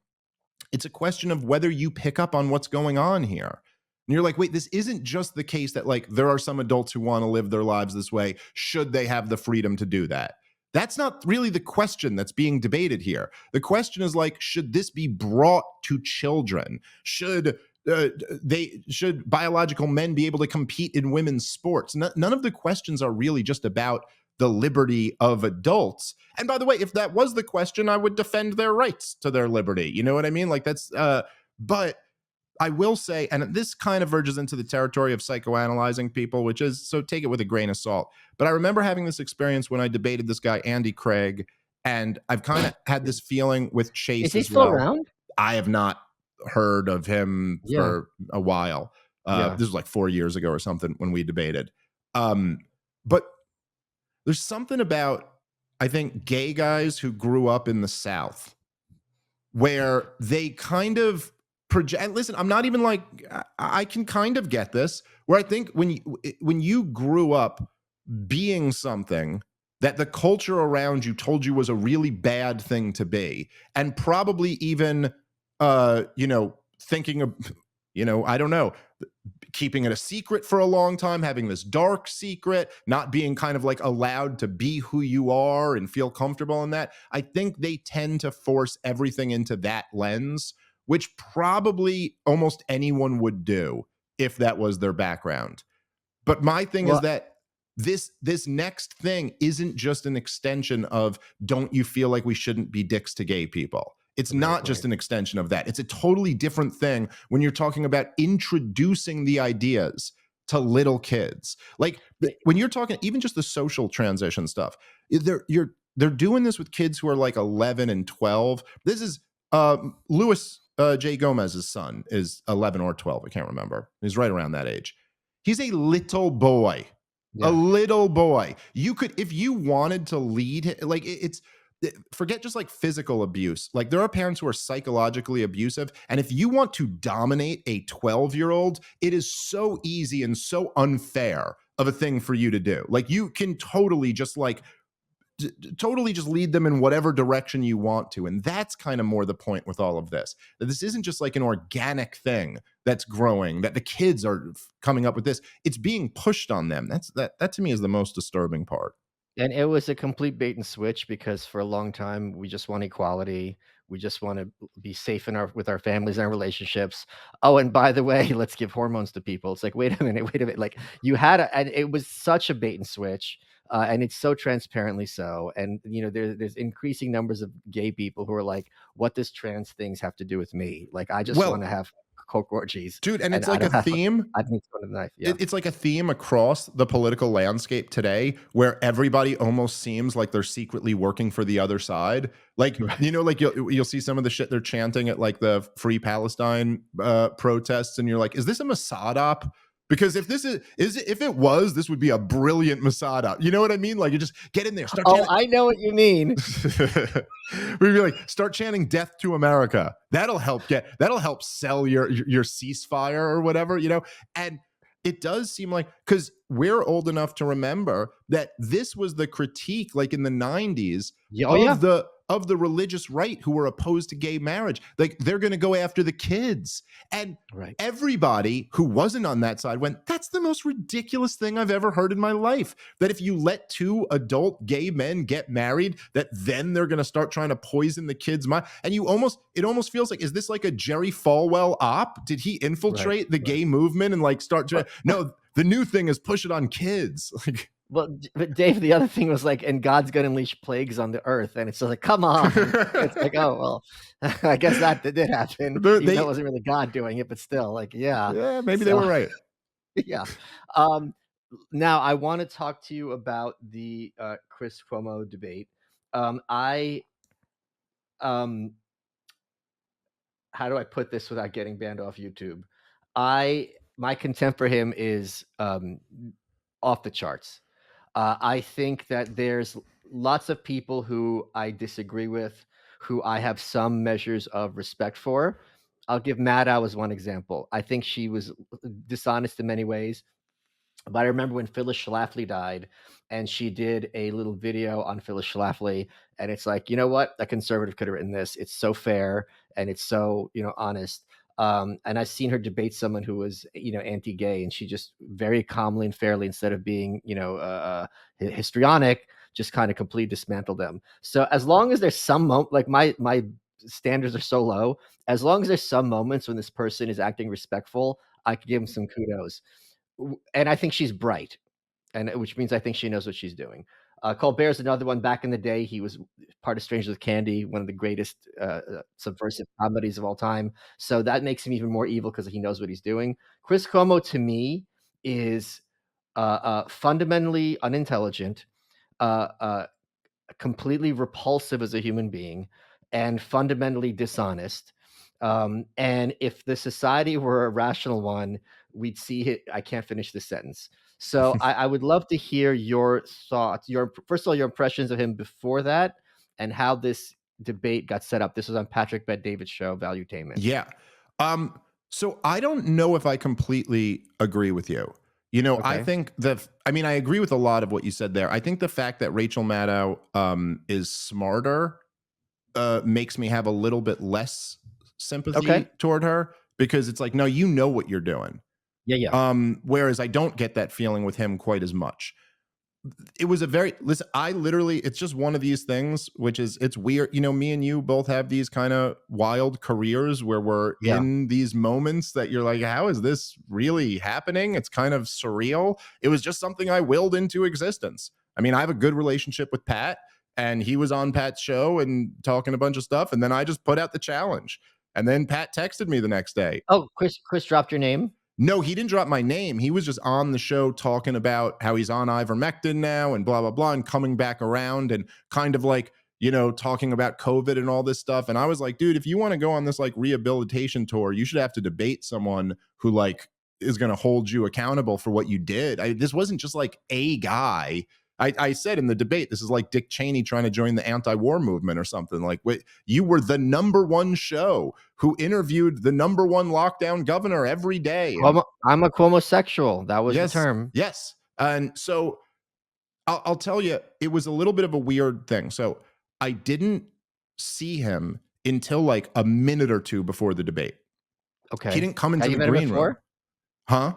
It's a question of whether you pick up on what's going on here. And you're like, wait, this isn't just the case that like there are some adults who want to live their lives this way. Should they have the freedom to do that? That's not really the question that's being debated here. The question is like, should this be brought to children? Should biological men be able to compete in women's sports? None of the questions are really just about the liberty of adults. And by the way, if that was the question, I would defend their rights to their liberty. You know what I mean? Like that's but I will say, and this kind of verges into the territory of psychoanalyzing people, which is, so take it with a grain of salt. But I remember having this experience when I debated this guy, Andy Craig, and I've kind of had this feeling with Is Chase he as still well. around? I have not heard of him Yeah, for a while. yeah. This was like 4 years ago or something when we debated. But there's something about, I think, gay guys who grew up in the South where they kind of project. And listen, I'm not even like, I can kind of get this, where I think when you grew up being something that the culture around you told you was a really bad thing to be, and probably even thinking of, I don't know, keeping it a secret for a long time, having this dark secret, not being kind of like allowed to be who you are and feel comfortable in that. I think they tend to force everything into that lens, which probably almost anyone would do if that was their background. But my thing is Well, that this next thing isn't just an extension of, don't you feel like we shouldn't be dicks to gay people? It's right, not just right. an extension of that. It's a totally different thing when you're talking about introducing the ideas to little kids. Like when you're talking even just the social transition stuff, they're doing this with kids who are like 11 and 12. This is Louis J. Gomez's son is 11 or 12. I can't remember. He's right around that age. He's a little boy. A Yeah. little boy. You could, if you wanted to lead, like forget just like physical abuse. Like there are parents who are psychologically abusive. And if you want to dominate a 12-year-old, it is so easy and so unfair of a thing for you to do. Like you can totally just like totally just lead them in whatever direction you want to. And that's kind of more the point with all of this, that this isn't just like an organic thing that's growing, that the kids are coming up with this. It's being pushed on them. That to me is the most disturbing part. And it was a complete bait and switch because for a long time we just want equality. We just want to be safe in our with our families and our relationships. Oh, and by the way, let's give hormones to people. It's like, wait a minute, wait a minute. Like you had a, and it was such a bait and switch, and it's so transparently so. And there's increasing numbers of gay people who are like, what does trans things have to do with me? Like I just want Well, to have coke orgies, dude, and and it's I like a don't have. theme. I need to go to the knife. Yeah. It's like a theme across the political landscape today where everybody almost seems like they're secretly working for the other side. Like, like you'll see some of the shit they're chanting at like the Free Palestine protests, and you're like, is this a Mossad op? Because if this if it was, this would be a brilliant Mossad op. You know what I mean? Like you just get in there, start Oh, chanting. I know what you mean. We'd be like, start chanting "Death to America." That'll help sell your ceasefire or whatever, And it does seem like, because we're old enough to remember that this was the critique, like in the 90s, Yeah, oh of yeah. the religious right who were opposed to gay marriage. Like they're going to go after the kids, and Right. everybody who wasn't on that side went, that's the most ridiculous thing I've ever heard in my life. That if you let two adult gay men get married, that then they're going to start trying to poison the kids' mind. And it almost feels like, is this like a Jerry Falwell op? Did he Right, infiltrate the right. gay movement and like start to, But no, the new thing is push it on kids. Like, but Dave, the other thing was like, and God's gonna unleash plagues on the earth, and it's just like, come on. It's like, oh well, I guess that did happen, even though it they, wasn't really God doing it, but still, like, yeah. yeah, maybe they So were right. yeah. Um, Now I want to talk to you about the Chris Cuomo debate. I um How do I put this without getting banned off YouTube? My contempt for him is off the charts. I think that there's lots of people who I disagree with, who I have some measures of respect for. I'll give Maddow as one example. I think she was dishonest in many ways. But I remember when Phyllis Schlafly died, and she did a little video on Phyllis Schlafly, and it's like, you know what? A conservative could have written this. It's so fair and it's so, honest. And I've seen her debate someone who was, anti-gay, and she just very calmly and fairly, instead of being, histrionic, just kind of completely dismantled them. So as long as there's some moment, like my standards are so low, as long as there's some moments when this person is acting respectful, I could give them some kudos. And I think she's bright, and which means I think she knows what she's doing. Colbert's another one. Back in the day, he was part of Strangers with Candy, one of the greatest subversive comedies of all time. So that makes him even more evil because he knows what he's doing. Chris Cuomo, to me, is fundamentally unintelligent, uh, uh, completely repulsive as a human being, and fundamentally dishonest. And if the society were a rational one, we'd see it. I can't finish this sentence. So I would love to hear your thoughts. Your first of all, your impressions of him before that, and how this debate got set up. This was on Patrick Bet David's show, Valuetainment. Yeah. Um, so I don't know if I completely agree with you. I Okay. think I mean, I agree with a lot of what you said there. I think the fact that Rachel Maddow is smarter makes me have a little bit less Okay. sympathy toward her, because it's like, no, you know what you're doing. Yeah. Yeah. Whereas I don't get that feeling with him quite as much. It was a very listen, I literally, it's just one of these things, which is, it's weird. Me and you both have these kind of wild careers where we're Yeah. in these moments that you're like, how is this really happening? It's kind of surreal. It was just something I willed into existence. I mean, I have a good relationship with Pat, and he was on Pat's show and talking a bunch of stuff, and then I just put out the challenge. And then Pat texted me the next day. Oh, Chris dropped your name. No, he didn't drop my name. He was just on the show talking about how he's on ivermectin now and blah, blah, blah, and coming back around, and kind of like, talking about COVID and all this stuff. And I was like, dude, if you want to go on this like rehabilitation tour, you should have to debate someone who like is going to hold you accountable for what you did. This wasn't just like a guy. I said in the debate, this is like Dick Cheney trying to join the anti-war movement or something. Like, you were the number one show who interviewed the number one lockdown governor every day. And I'm a Cuomo-sexual. That was the yes, term. yes. And so I'll tell you, it was a little bit of a weird thing. So I didn't see him until like a minute or two before the debate. He Okay. didn't come Have into you the met him green room. before? Huh?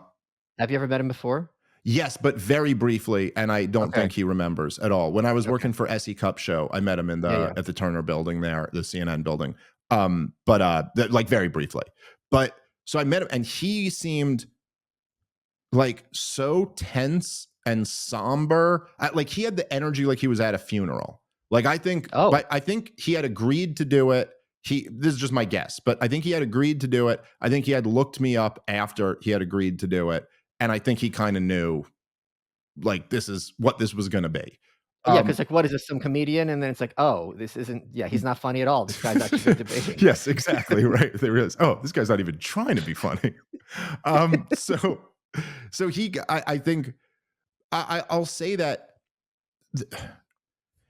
Have you ever met him before? Yes, but very briefly, and I don't Okay. think he remembers at all. When I was Okay. working for SE Cup show, I met him in Yeah. the Yeah. at the Turner building there, the CNN building. But like very briefly. But so I met him, and he seemed like so tense and somber. Like he had the energy like he was at a funeral. Like Oh, I think he had agreed to do it. This is just my guess, but I think he had agreed to do it. I think he had looked me up after he had agreed to do it, and I think he kind of knew like this is what this was going to be. yeah. Because Um, like, what is this? Some comedian? And then it's like, oh, this isn't. Yeah, he's not funny at all. This guy's actually good debating. yes, exactly right. There is. Oh, this guy's not even trying to be funny. So I think I'll say that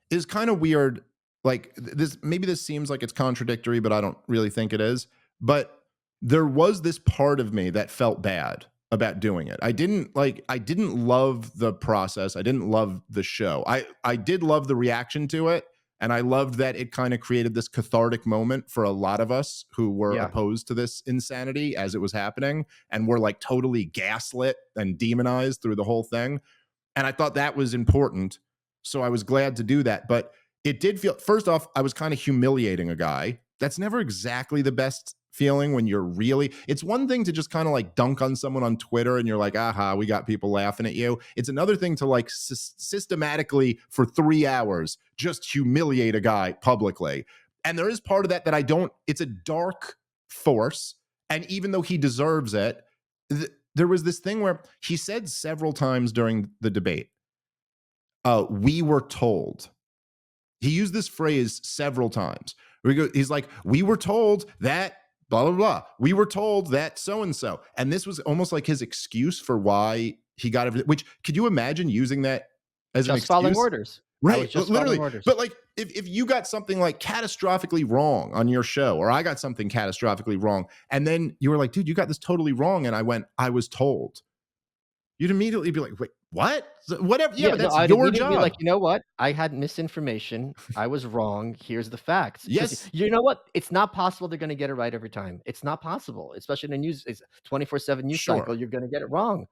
is kind of weird. Like this, maybe this seems like it's contradictory, but I don't really think it is. But there was this part of me that felt bad about doing it. I didn't love the process. I didn't love the show. I did love the reaction to it. And I loved that it kind of created this cathartic moment for a lot of us who were Yeah. opposed to this insanity as it was happening, and were like totally gaslit and demonized through the whole thing. And I thought that was important. So I was glad to do that. But it did feel, first off, I was kind of humiliating a guy. That's never exactly the best feeling when you're really, it's one thing to just kind of like dunk on someone on Twitter and you're like, aha, we got people laughing at you. It's another thing to like systematically for 3 hours just humiliate a guy publicly. And there is part of that that I don't, it's a dark force. And even though he deserves it, there was this thing where he said several times during the debate, we were told. He used this phrase several times. He's like, we were told that blah, blah, blah. We were told that so and so. And this was almost like his excuse for why he got everything, which could you imagine using that as an Just following excuse? orders. I was Right, just following literally. orders. But like, if you got something like catastrophically wrong on your show, or I got something catastrophically wrong, and then you were like, dude, you got this totally wrong. And I went, I was told. you'd immediately be like, wait, what? Whatever. Yeah, Yeah, but no, that's I'd your immediately be like, job. "You know what? I had misinformation. I was wrong. Here's the facts." Because Yes, you know what? It's not possible they're gonna get it right every time. It's not possible, especially in a news it's 24/7 news cycle, sure. you're gonna get it wrong.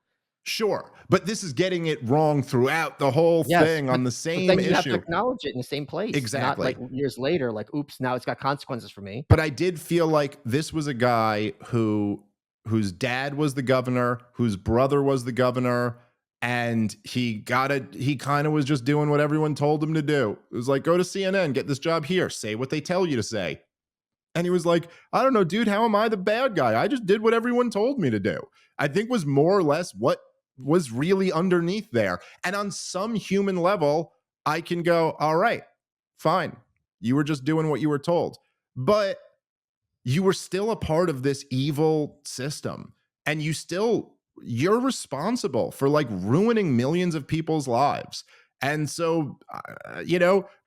Sure. But this is getting it wrong throughout the whole Yes, thing but on the but same then you have to issue. acknowledge it in the same place, not like Exactly. years later, like, "Oops, now it's got consequences for me." But I did feel like this was a guy whose dad was the governor, whose brother was the governor, and he kind of was just doing what everyone told him to do. It was like, go to CNN, get this job here, say what they tell you to say. And he was like, I don't know, dude, how am I the bad guy? I just did what everyone told me to do. I think was more or less what was really underneath there. And on some human level, I can go, all right, fine. You were just doing what you were told. But you were still a part of this evil system. And you're responsible for like ruining millions of people's lives. And so,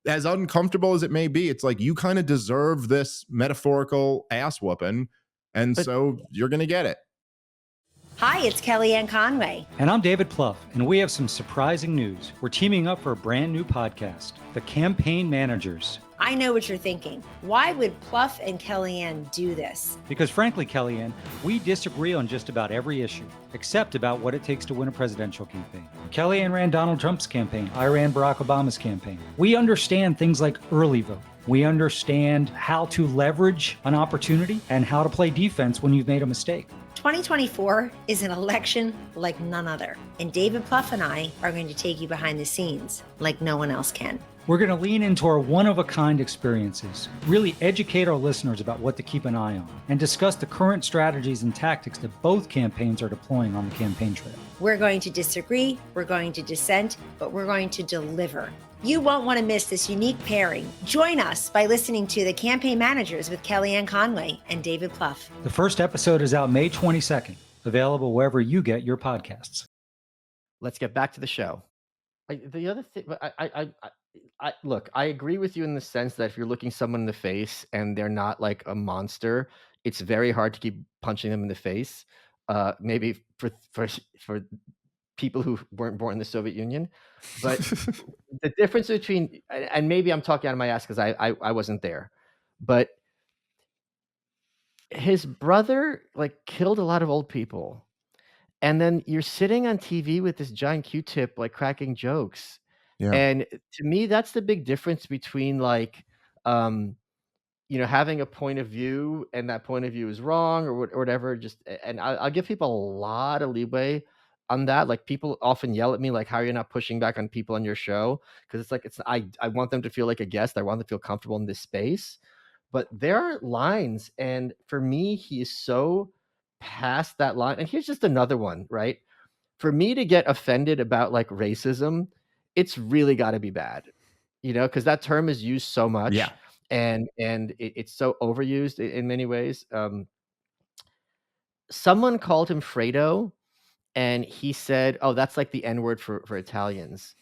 as uncomfortable as it may be, it's like you kind of deserve this metaphorical ass whooping. And But so you're going to get it. Hi, it's Kellyanne Conway. And I'm David Plouffe, and we have some surprising news. We're teaming up for a brand new podcast, The Campaign Managers. I know what you're thinking. Why would Pluff and Kellyanne do this? Because frankly, Kellyanne, we disagree on just about every issue, except about what it takes to win a presidential campaign. Kellyanne ran Donald Trump's campaign. I ran Barack Obama's campaign. We understand things like early vote. We understand how to leverage an opportunity and how to play defense when you've made a mistake. 2024 is an election like none other. And David Pluff and I are going to take you behind the scenes like no one else can. We're going to lean into our one-of-a-kind experiences, really educate our listeners about what to keep an eye on, and discuss the current strategies and tactics that both campaigns are deploying on the campaign trail. We're going to disagree, we're going to dissent, but we're going to deliver. You won't want to miss this unique pairing. Join us by listening to The Campaign Managers with Kellyanne Conway and David Pluff. The first episode is out May 22nd, available wherever you get your podcasts. let's get back to the show. The other thing, look, I agree with you in the sense that if you're looking someone in the face and they're not like a monster, it's very hard to keep punching them in the face. Maybe for people who weren't born in the Soviet Union, but the difference between, and maybe I'm talking out of my ass because I wasn't there, but his brother like killed a lot of old people, and then you're sitting on TV with this giant Q-tip like cracking jokes. Yeah. And to me, that's the big difference between like, um, having a point of view and that point of view is wrong or whatever. And I'll give people a lot of leeway on that. Like people often yell at me, like, "How are you not pushing back on people on your show?" Because it's like I want them to feel like a guest. I want them to feel comfortable in this space. But there are lines, and for me, he is so past that line. And here's just another one, right? For me to get offended about like racism, it's really got to be bad, because that term is used so much, Yeah. and it's so overused in many ways. Someone called him Fredo, and he said, "Oh, that's like the N word for Italians."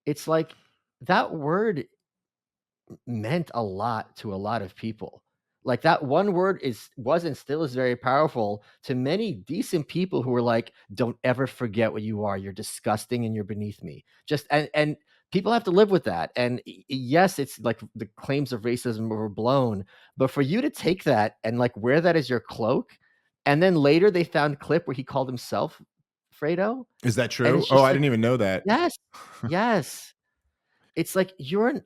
It's like that word meant a lot to a lot of people. Like that one word was and still is very powerful to many decent people who were like, "Don't ever forget what you are. You're disgusting and you're beneath me." Just and people have to live with that. And yes, it's like the claims of racism were overblown, but for you to take that and like wear that as your cloak, and then later they found a clip where he called himself Fredo, Is that and true? it's Oh, just I like, didn't even know that. yes, yes. It's like you're an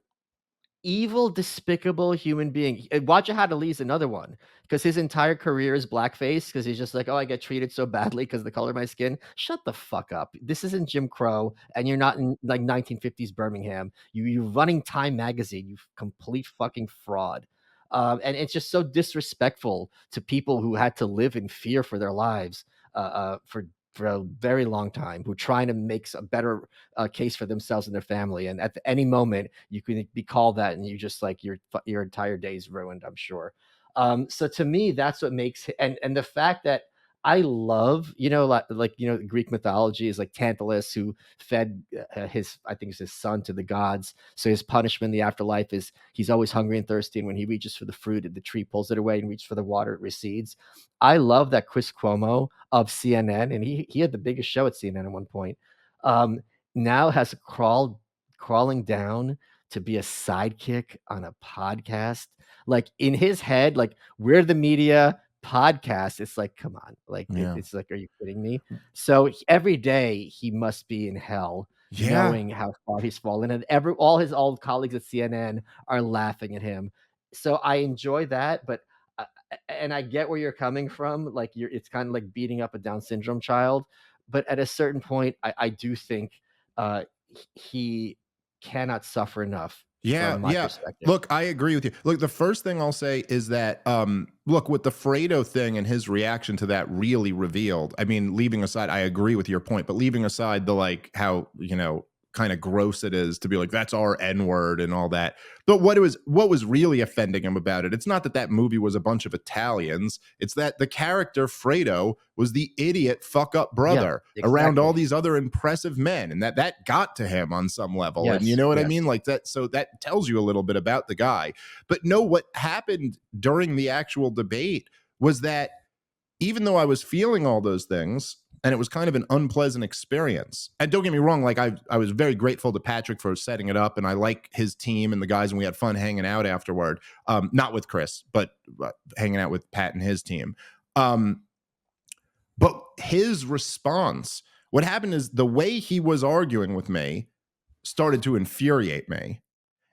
evil, despicable human being. Roger Hadaley's another one because his entire career is blackface because he's just like, "Oh, I get treated so badly because the color of my skin." Shut the fuck up. This isn't Jim Crow, and you're not in like 1950s Birmingham. You're running Time magazine. You complete fucking fraud. And it's just so disrespectful to people who had to live in fear for their lives for a very long time, who trying to make a better case for themselves and their family. And at any moment, you can be called that, and you just like your entire day's ruined, I'm sure. So to me, that's what makes and the fact that I love, Greek mythology is like Tantalus, who fed I think it's his son to the gods. So his punishment in the afterlife is he's always hungry and thirsty. And when he reaches for the fruit, the tree pulls it away, and reaches for the water, it recedes. I love that Chris Cuomo of CNN, and he had the biggest show at CNN at one point, um, now has crawling down to be a sidekick on a podcast. Like in his head, like we're the media podcast. It's like, come on, like Yeah. it's like, are you kidding me? So every day he must be in hell, Yeah. knowing how far he's fallen, and all his old colleagues at CNN are laughing at him. So I enjoy that, but and I get where you're coming from. Like it's kind of like beating up a Down syndrome child, but at a certain point, I do think he cannot suffer enough Yeah, from my yeah. perspective. Look, I agree with you. Look, the first thing I'll say is that look, with the Fredo thing and his reaction to that really revealed. I mean, leaving aside, I agree with your point, but leaving aside the like how, kind of gross it is to be like that's our N-word and all that. But what was really offending him about it, it's not that that movie was a bunch of Italians, it's that the character Fredo was the idiot fuck up brother around all Exactly. these other impressive men, and that got to him on some level. And you Yes, know what I yes. mean? Like that, so that tells you a little bit about the guy. But no, what happened during the actual debate was that even though I was feeling all those things, and it was kind of an unpleasant experience. And don't get me wrong, like I was very grateful to Patrick for setting it up, and I like his team and the guys, and we had fun hanging out afterward. Not with Chris, but hanging out with Pat and his team. But his response, what happened is the way he was arguing with me started to infuriate me.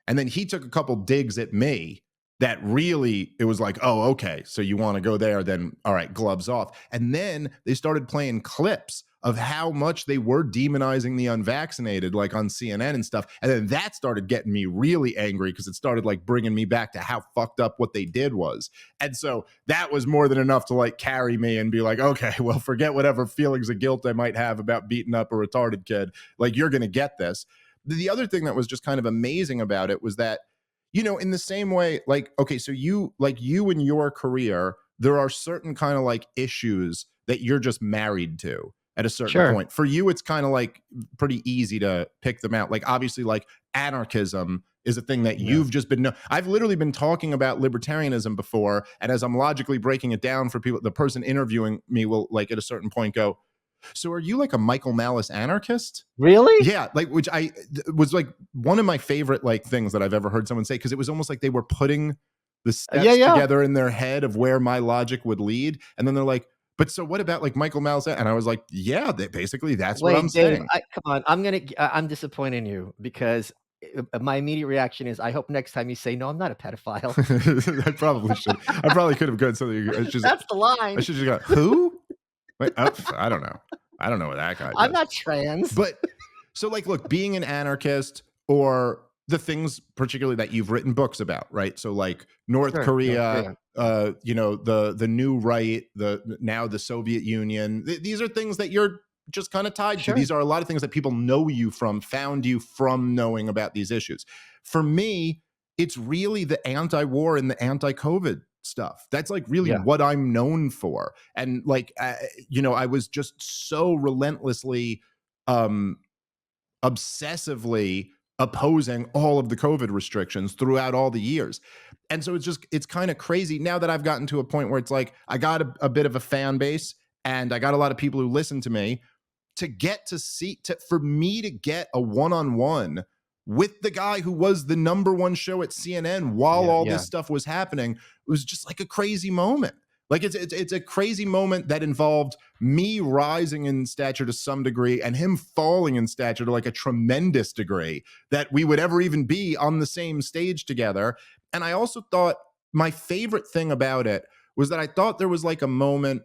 And then he took a couple digs at me that really, it was like, oh, okay, so you want to go there, then all right, gloves off. And then they started playing clips of how much they were demonizing the unvaccinated, like on CNN and stuff. And then that started getting me really angry because it started like bringing me back to how fucked up what they did was. And so that was more than enough to like carry me and be like, okay, well, forget whatever feelings of guilt I might have about beating up a retarded kid. Like, you're going to get this. The other thing that was just kind of amazing about it was that, in the same way, like, okay, so you in your career, there are certain kind of like issues that you're just married to at a certain point. For you, it's kind of like pretty easy to pick them out. Like, obviously, like anarchism is a thing that you've just been. I've literally been talking about libertarianism before, and as I'm logically breaking it down for people, the person interviewing me will like at a certain point go, so are you like a Michael Malice anarchist? Really? Yeah, like, which was like one of my favorite like things that I've ever heard someone say, because it was almost like they were putting the steps together in their head of where my logic would lead, and then they're like, but so what about like Michael Malice? And I was like, yeah, basically that's what I'm Dave, saying. come on, I'm disappointing you because my immediate reaction is, I hope next time you say, no, I'm not a pedophile. I probably should. I probably could have gone something. That's the line. I should just go, who? Wait, I don't know. I don't know what that guy does. I'm not trans. But so like, look, being an anarchist, or the things particularly that you've written books about, right? So like North Korea, the new right, now the Soviet Union. These are things that you're just kind of tied to. These are a lot of things that people know you from, found you from knowing about these issues. For me, it's really the anti-war and the anti-COVID stuff. That's like really what I'm known for. And like, I was just so relentlessly, obsessively opposing all of the COVID restrictions throughout all the years. And so it's kind of crazy now that I've gotten to a point where it's like, I got a bit of a fan base, and I got a lot of people who listen to me, for me to get a one-on-one with the guy who was the #1 show at CNN while all this stuff was happening. It was just like a crazy moment. Like it's a crazy moment that involved me rising in stature to some degree and him falling in stature to like a tremendous degree, that we would ever even be on the same stage together. And I also thought my favorite thing about it was that I thought there was like a moment,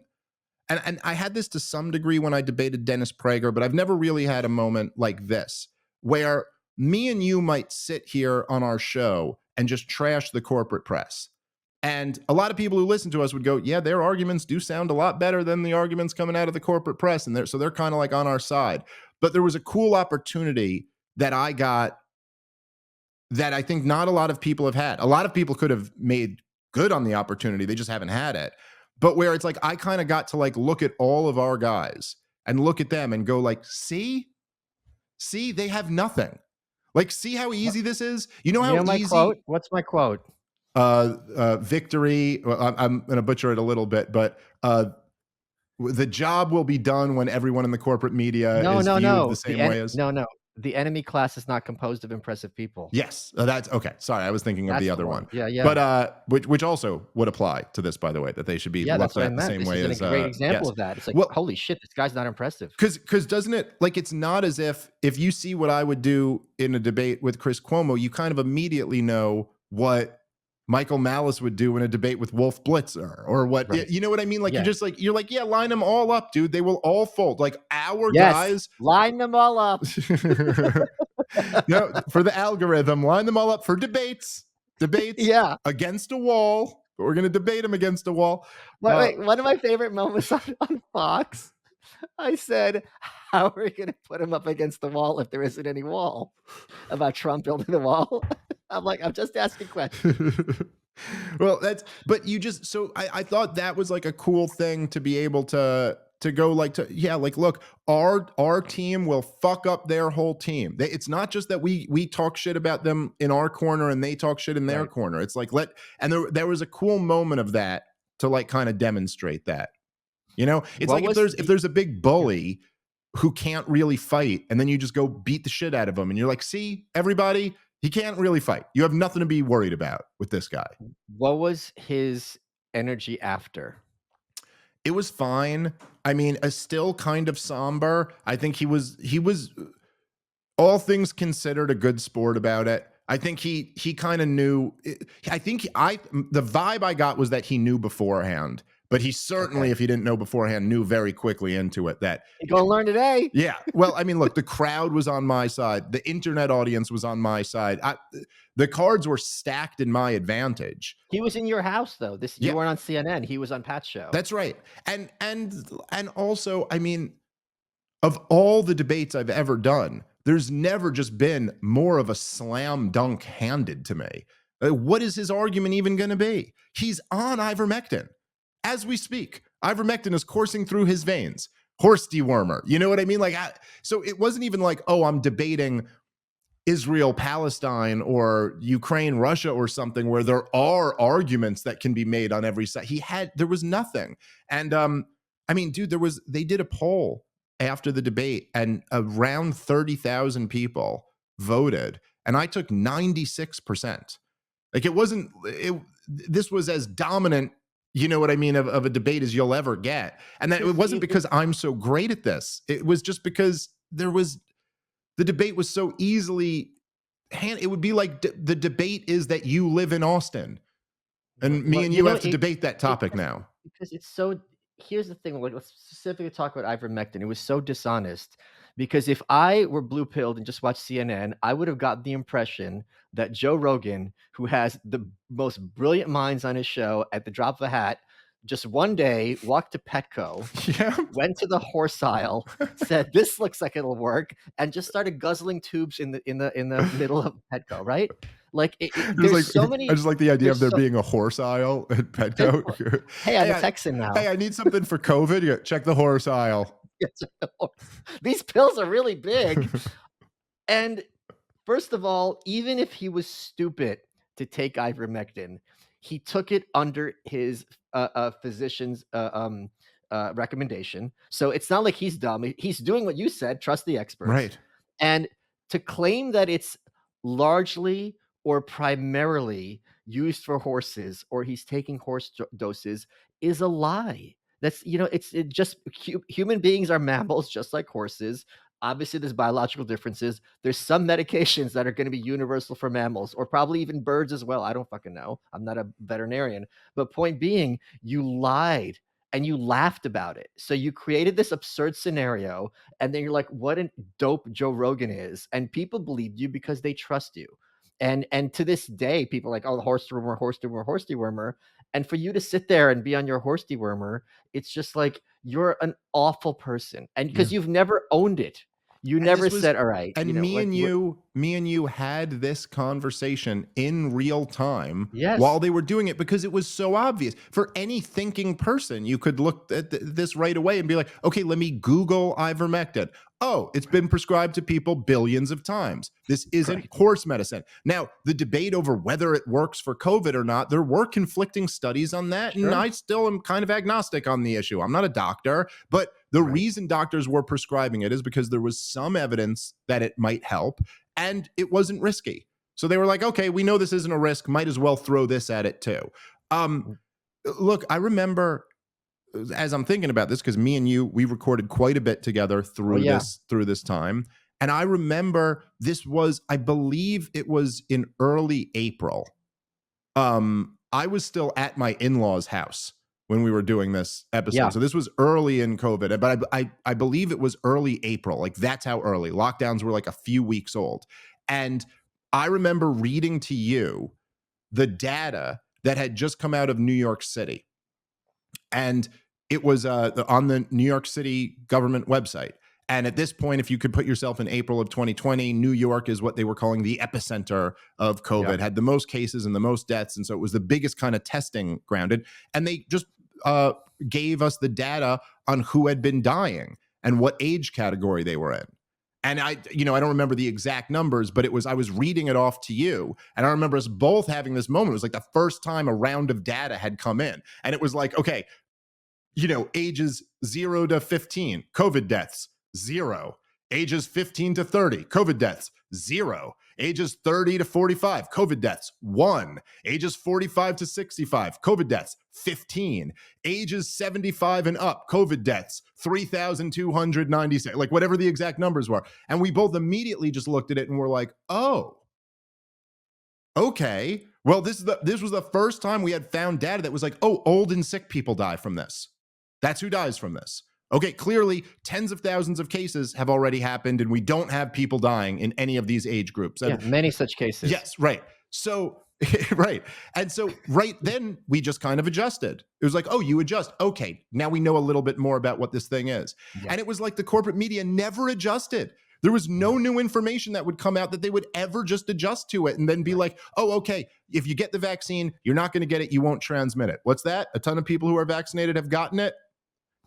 and I had this to some degree when I debated Dennis Prager, but I've never really had a moment like this, where me and you might sit here on our show and just trash the corporate press. And a lot of people who listen to us would go, yeah, their arguments do sound a lot better than the arguments coming out of the corporate press. And so they're kind of like on our side. But there was a cool opportunity that I got that I think not a lot of people have had. A lot of people could have made good on the opportunity. They just haven't had it. but where it's like I kind of got to like look at all of our guys and look at them and go like, see, they have nothing. Like, see how easy this is? You know how my easy quote? What's my quote? victory. Well, I'm going to butcher it a little bit, but the job will be done when everyone in the corporate media No, is no, viewed no. the same way as. No. The enemy class is not composed of impressive people. Yes, that's okay. Sorry, I was thinking of That's the the other one. one. Yeah. But which also would apply to this, by the way, that they should be Yeah, that's looked what I at the meant. same This way is as. a great example Yes. of that. It's like, Well, holy shit, this guy's not impressive. because doesn't it, like, it's not as if you see what I would do in a debate with Chris Cuomo, you kind of immediately know what Michael Malice would do in a debate with Wolf Blitzer, or what, Right. you know what I mean? Like, Yeah. you're like, yeah, line them all up, dude. They will all fold. Like, our Yes. guys. Line them all up. No, for the algorithm, line them all up for debates. Yeah. Against a wall. But we're going to debate them against a wall. Wait, one of my favorite moments on Fox, I said, how are we going to put him up against the wall if there isn't any wall? About Trump building the wall. I'm like, I'm just asking questions. Well, but you just, so I thought that was like a cool thing to be able to go like, like, look, our team will fuck up their whole team. It's not just that we talk shit about them in our corner and they talk shit in their corner. It's like, and there was a cool moment of that to like kind of demonstrate that, it's like if there's a big bully who can't really fight, and then you just go beat the shit out of him, and you're like, see, everybody, he can't really fight. You have nothing to be worried about with this guy. What was his energy after? It was fine. I mean, still kind of somber. I think he was all things considered a good sport about it. I think he kind of knew. I think the vibe I got was that he knew beforehand, but he certainly, if he didn't know beforehand, knew very quickly into it that you're gonna learn today. Yeah. Well, I mean, look, the crowd was on my side. The internet audience was on my side. The cards were stacked in my advantage. He was in your house, though. You weren't on CNN. He was on Pat's show. That's right. And also, I mean, of all the debates I've ever done, there's never just been more of a slam dunk handed to me. What is his argument even going to be? He's on ivermectin as we speak. Ivermectin is coursing through his veins. Horse dewormer. You know what I mean? Like, so it wasn't even like, oh, I'm debating Israel, Palestine, or Ukraine, Russia, or something where there are arguments that can be made on every side. There was nothing. And I mean, dude, they did a poll after the debate, and around 30,000 people voted, and I took 96%. Like, this was as dominant, you know what I mean, of a debate as you'll ever get. And that it wasn't because I'm so great at this. It was just because the debate was so easily it would be like the debate is that you live in Austin, and me and you have to debate that topic now. Because it's so. Here's the thing. Let's specifically talk about ivermectin. It was so dishonest. Because if I were blue-pilled and just watched CNN, I would have gotten the impression that Joe Rogan, who has the most brilliant minds on his show, at the drop of a hat, just one day walked to Petco, went to the horse aisle, said, "This looks like it'll work," and just started guzzling tubes in the middle of Petco, right? Like, there's so many. I just like the idea of there being a horse aisle at Petco. Hey, I'm a Texan now. Hey, I need something for COVID. Check the horse aisle. These pills are really big. And first of all, even if he was stupid to take ivermectin, he took it under his physician's recommendation. So it's not like he's dumb. He's doing what you said, trust the experts. Right. And to claim that it's largely or primarily used for horses, or he's taking horse doses, is a lie. That's, human beings are mammals just like horses. Obviously, there's biological differences. There's some medications that are going to be universal for mammals, or probably even birds as well. I don't fucking know. I'm not a veterinarian. But point being, you lied and you laughed about it. So you created this absurd scenario, and then you're like, what a dope Joe Rogan is. And people believed you because they trust you. And to this day, people are like, oh, horse dewormer. And for you to sit there and be on your horse dewormer, it's just like, you're an awful person. And because you've never owned it. You And never this was, said, "All right," you and know, like, what. me and you had this conversation in real time Yes. while they were doing it, because it was so obvious for any thinking person. You could look at this right away and be like, okay, let me Google ivermectin. Oh, it's been prescribed to people billions of times. This isn't Right. horse medicine. Now, the debate over whether it works for COVID or not, there were conflicting studies on that. And Sure. I still am kind of agnostic on the issue. I'm not a doctor, but the Right. reason doctors were prescribing it is because there was some evidence that it might help and it wasn't risky. So they were like, okay, we know this isn't a risk. Might as well throw this at it too. Um, Look, I remember as I'm thinking about this, because me and you, we recorded quite a bit together Oh, yeah. through this time. And I remember this was, I believe it was in early April. I was still at my in-laws' house when we were doing this episode. Yeah. So this was early in COVID, but I believe it was early April. Like, that's how early. Lockdowns were like a few weeks old. And I remember reading to you the data that had just come out of New York City. And it was on the New York City government website. And at this point, if you could put yourself in April of 2020, New York is what they were calling the epicenter of COVID, Yeah. had the most cases and the most deaths. And so it was the biggest kind of testing grounded. And they just gave us the data on who had been dying and what age category they were in. And I don't remember the exact numbers, but I was reading it off to you. And I remember us both having this moment. It was like the first time a round of data had come in. And it was like, okay, ages 0 to 15, COVID deaths, 0. Ages 15 to 30, COVID deaths, 0. Ages 30 to 45, COVID deaths, 1. Ages 45 to 65, COVID deaths, 15. Ages 75 and up, COVID deaths, 3,296, like whatever the exact numbers were. And we both immediately just looked at it and were like, oh, okay. Well, this was the first time we had found data that was like, oh, old and sick people die from this. That's who dies from this. Okay, clearly tens of thousands of cases have already happened and we don't have people dying in any of these age groups. Yeah, many such cases. Yes, right. So, right. And so right then we just kind of adjusted. It was like, oh, you adjust. Okay, now we know a little bit more about what this thing is. Yeah. And it was like the corporate media never adjusted. There was no new information that would come out that they would ever just adjust to it and then be like, oh, okay, if you get the vaccine, you're not going to get it. You won't transmit it. What's that? A ton of people who are vaccinated have gotten it.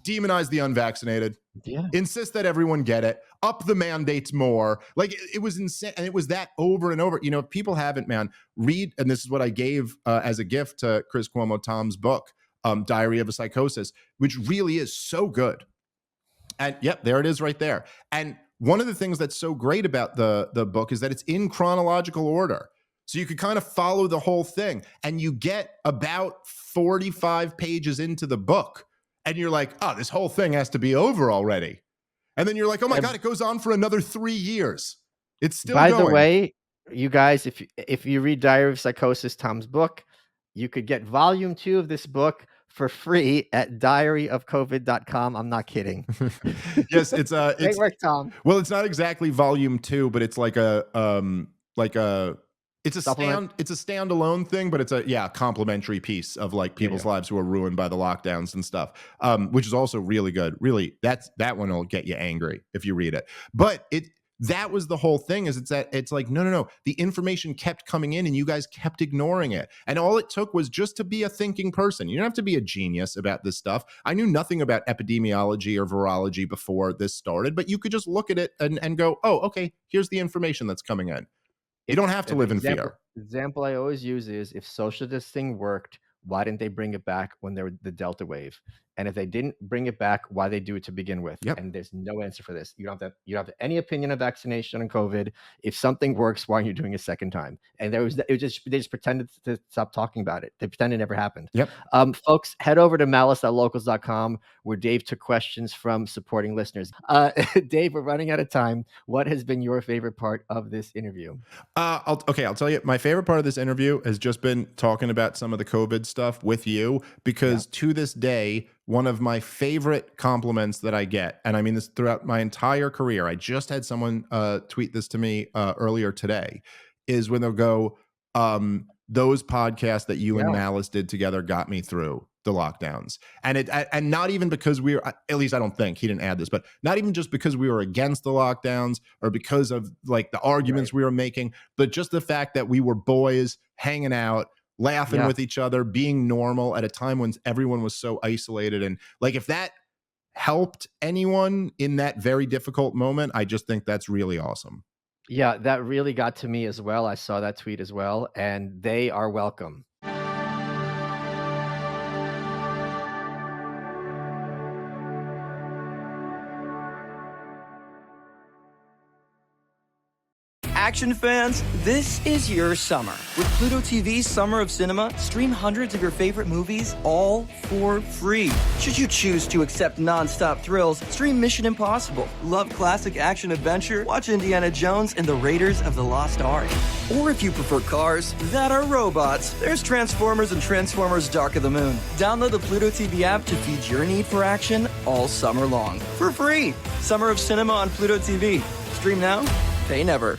Demonize the unvaccinated. Yeah. Insist that everyone get it. Up the mandates more. Like, it was insane. And it was that over and over. If people haven't, man, read, and this is what I gave as a gift to Chris Cuomo, Tom's book, Diary of a Psychosis, which really is so good. And yep, there it is right there. And one of the things that's so great about the book is that it's in chronological order. So you could kind of follow the whole thing, and you get about 45 pages into the book and you're like, oh, this whole thing has to be over already. And then you're like, oh my God, it goes on for another 3 years. It's still By going. the way, you guys, if you read Diary of Psychosis, Tom's book, you could get volume 2 of this book for free at diaryofcovid.com. I'm not kidding. Yes, it's Great work, Tom. Well, it's not exactly volume 2, but it's like a it's a Supplement. it's a standalone thing, but it's a complimentary piece of like people's lives who are ruined by the lockdowns and stuff. Which is also really good. Really, that one will get you angry if you read it. But that was the whole thing, is it's like, no. The information kept coming in and you guys kept ignoring it. And all it took was just to be a thinking person. You don't have to be a genius about this stuff. I knew nothing about epidemiology or virology before this started, but you could just look at it and go, oh, okay, here's the information that's coming in. You don't have to live in fear. Example I always use is, if social distancing worked, why didn't they bring it back when there was the Delta wave? And if they didn't bring it back, why they do it to begin with? Yep. And there's no answer for this. You don't have any opinion of vaccination and COVID. If something works, why aren't you doing it a second time? And they just pretended to stop talking about it. They pretended it never happened. Yep. Folks, head over to malice.locals.com, where Dave took questions from supporting listeners. Dave, we're running out of time. What has been your favorite part of this interview? I'll tell you, my favorite part of this interview has just been talking about some of the COVID stuff with you, because to this day, one of my favorite compliments that I get, and I mean this throughout my entire career, I just had someone tweet this to me earlier today, is when they'll go, those podcasts that you and Malice did together got me through the lockdowns. And not even because we were, at least I don't think he didn't add this, but not even just because we were against the lockdowns or because of like the arguments we were making, but just the fact that we were boys hanging out, laughing with each other, being normal at a time when everyone was so isolated. And like, if that helped anyone in that very difficult moment, I just think that's really awesome. Yeah, that really got to me as well. I saw that tweet as well, and they are welcome. Action fans, this is your summer. With Pluto TV's Summer of Cinema, stream hundreds of your favorite movies all for free. Should you choose to accept non-stop thrills, stream Mission Impossible. Love classic action adventure? Watch Indiana Jones and the Raiders of the Lost Ark. Or if you prefer cars that are robots, there's Transformers and Transformers Dark of the Moon. Download the Pluto TV app to feed your need for action all summer long. For free. Summer of Cinema on Pluto TV. Stream now, pay never.